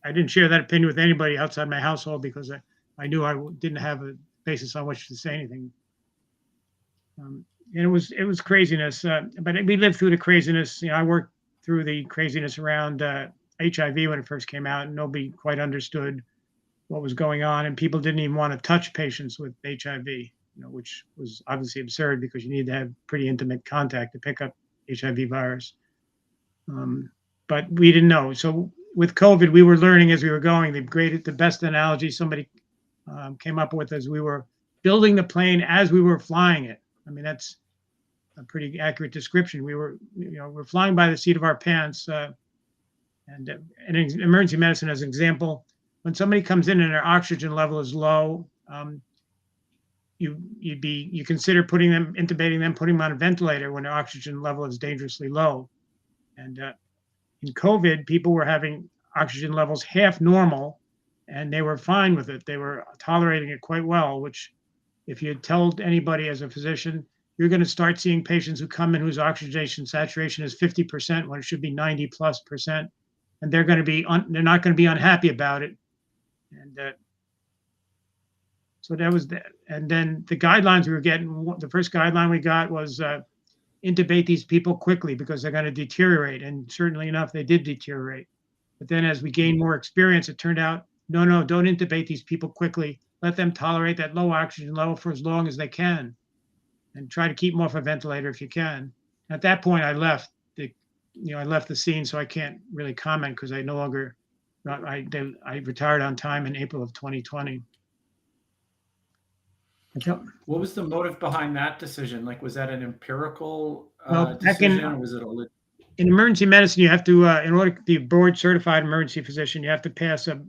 I didn't share that opinion with anybody outside my household because I knew I didn't have a basis on which to say anything. And it was craziness, but we lived through the craziness. I worked through the craziness around HIV when it first came out, and nobody quite understood what was going on, and people didn't even want to touch patients with HIV, which was obviously absurd because you need to have pretty intimate contact to pick up HIV virus. But we didn't know. So with COVID, we were learning as we were going. The best analogy somebody came up with as we were building the plane as we were flying it. I mean, that's a pretty accurate description. We're flying by the seat of our pants. And in emergency medicine, as an example, when somebody comes in and their oxygen level is low, you consider intubating them, putting them on a ventilator when their oxygen level is dangerously low. And in COVID, people were having oxygen levels half normal, and they were fine with it. They were tolerating it quite well, which if you told anybody as a physician, you're going to start seeing patients who come in whose oxygenation saturation is 50% when it should be 90+%, and they're going to be they're not going to be unhappy about it. And so that was that. And then the guidelines we were getting, the first guideline we got was intubate these people quickly because they're going to deteriorate. And certainly enough, they did deteriorate. But then as we gained more experience, it turned out, no, don't intubate these people quickly. Let them tolerate that low oxygen level for as long as they can, and try to keep them off a ventilator if you can. At that point, I left the scene, so I can't really comment because I no longer, I retired on time in April of 2020. What was the motive behind that decision? Like, was that an empirical Well, decision, or was it a in emergency medicine, you have to, in order to be board certified emergency physician, you have to pass a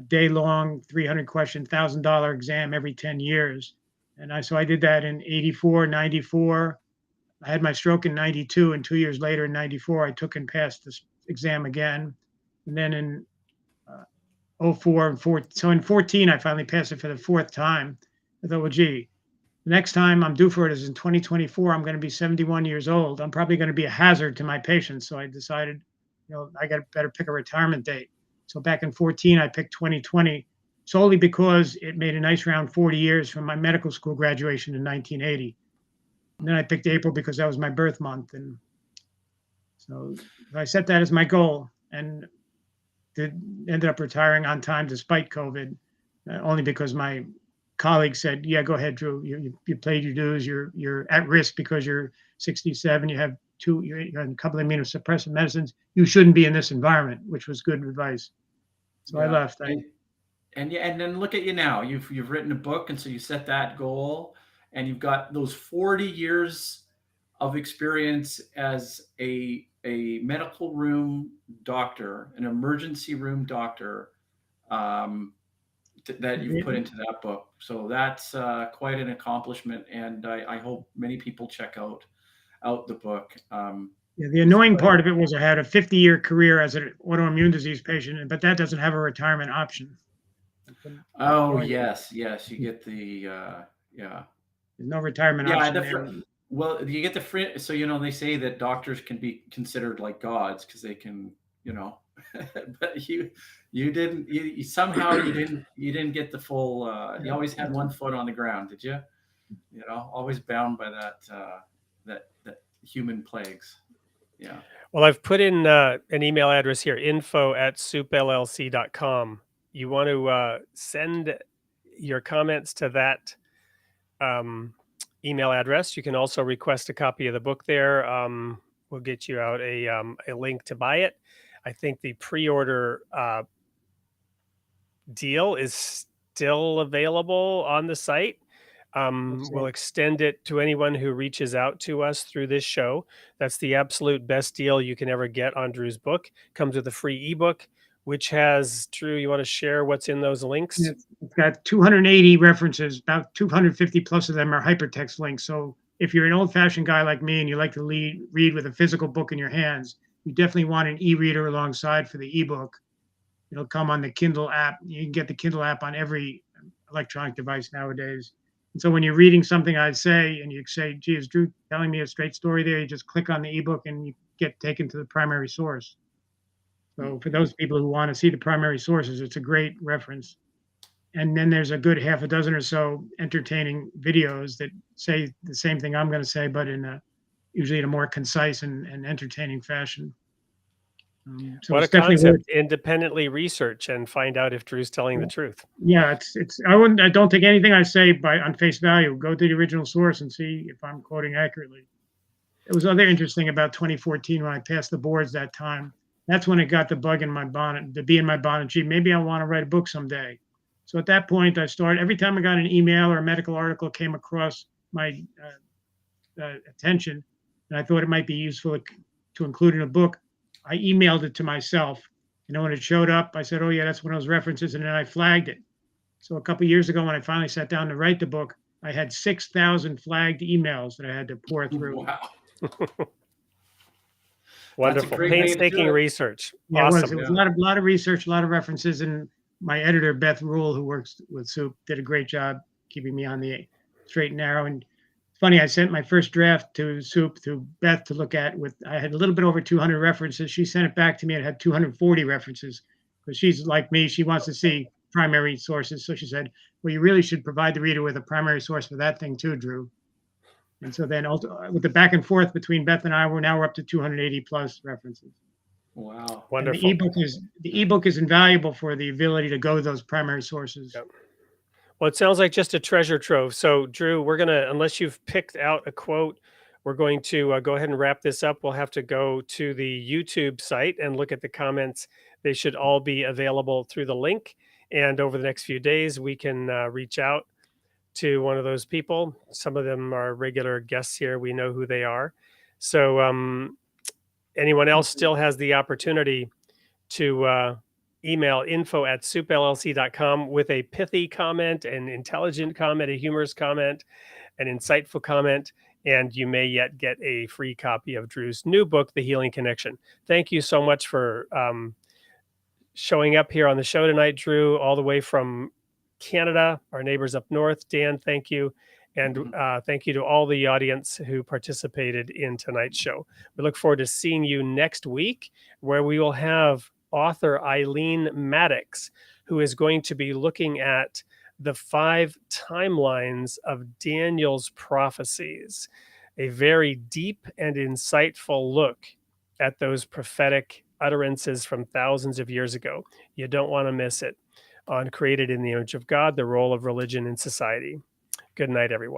day-long, 300-question, $1,000 exam every 10 years. And so I did that in 84, 94. I had my stroke in 92, and 2 years later in 94, I took and passed this exam again. And then in 04 and 14, so in 14, I finally passed it for the fourth time. I thought, well, gee, the next time I'm due for it is in 2024. I'm going to be 71 years old. I'm probably going to be a hazard to my patients. So I decided, I got better pick a retirement date. So back in 14, I picked 2020 solely because it made a nice round 40 years from my medical school graduation in 1980. And then I picked April because that was my birth month. And so I set that as my goal, and ended up retiring on time despite COVID, only because my colleague said, yeah, go ahead, Drew. You paid your dues. You're at risk because you're 67. You have you're on a couple of immunosuppressive medicines. You shouldn't be in this environment, which was good advice. So I left. And then look at you now. You've written a book, and so you set that goal, and you've got those 40 years of experience as a medical room doctor, an emergency room doctor, that you've put into that book. So that's quite an accomplishment, and I hope many people check out the book. The annoying part of it was I had a 50-year career as an autoimmune disease patient, but that doesn't have a retirement option. Oh, yes, you get the There's no retirement option there. Well, you get the free. So they say that doctors can be considered like gods because they can, but you didn't. You somehow you didn't get the full. You always had one foot on the ground, did you? Always bound by that human plagues. Yeah. Well, I've put in an email address here, info@soupllc.com. You want to send your comments to that email address. You can also request a copy of the book there. We'll get you out a link to buy it. I think the pre-order deal is still available on the site. We'll extend it to anyone who reaches out to us through this show. That's the absolute best deal you can ever get on Drew's book. Comes with a free ebook, which has, Drew, you want to share what's in those links? It's got 280 references, about 250 plus of them are hypertext links. So if you're an old-fashioned guy like me and you like to read with a physical book in your hands, you definitely want an e-reader alongside for the ebook. It'll come on the Kindle app. You can get the Kindle app on every electronic device nowadays. And so when you're reading something I say and you say, gee, is Drew telling me a straight story there? You just click on the ebook and you get taken to the primary source. So for those people who want to see the primary sources, it's a great reference. And then there's a good half a dozen or so entertaining videos that say the same thing I'm going to say, but usually in a more concise and entertaining fashion. So what a concept! Independently research and find out if Drew's telling the truth. Yeah, I don't take anything I say on face value. Go to the original source and see if I'm quoting accurately. It was other interesting about 2014 when I passed the boards that time. That's when it got the bug in my bonnet, the bee in my bonnet. Gee, maybe I want to write a book someday. So at that point, I started, every time I got an email or a medical article came across my attention, and I thought it might be useful to include in a book, I emailed it to myself And then when it showed up, I said, oh, yeah, that's one of those references. And then I flagged it. So a couple of years ago, when I finally sat down to write the book, I had 6,000 flagged emails that I had to pour through. Wow. Wonderful. great way to do Painstaking it. research. Yeah, Awesome. it was a lot of research, a lot of references, and my editor, Beth Rule, who works with Soup, did a great job keeping me on the straight and narrow. And it's funny, I sent my first draft to Soup, to Beth, to look at. I had a little bit over 200 references. She sent it back to me. It had 240 references, because she's like me. She wants to see primary sources. So she said, well, you really should provide the reader with a primary source for that thing too, Drew. And so then with the back and forth between Beth and I, we're up to 280 plus references. Wow. Wonderful. And the ebook is invaluable for the ability to go to those primary sources. Yep. Well, it sounds like just a treasure trove. So, Drew, we're going to, unless you've picked out a quote, we're going to go ahead and wrap this up. We'll have to go to the YouTube site and look at the comments. They should all be available through the link. And over the next few days, we can reach out to one of those people. Some of them are regular guests here. We know who they are. So anyone else still has the opportunity to email info@soupllc.com with a pithy comment, an intelligent comment, a humorous comment, an insightful comment, and you may yet get a free copy of Drew's new book, The Healing Connection. Thank you so much for showing up here on the show tonight, Drew, all the way from Canada, our neighbors up north. Dan, thank you. And thank you to all the audience who participated in tonight's show. We look forward to seeing you next week, where we will have author Eileen Maddox, who is going to be looking at the 5 timelines of Daniel's prophecies, a very deep and insightful look at those prophetic utterances from thousands of years ago. You don't want to miss it on Created in the Image of God, the Role of Religion in Society. Good night, everyone.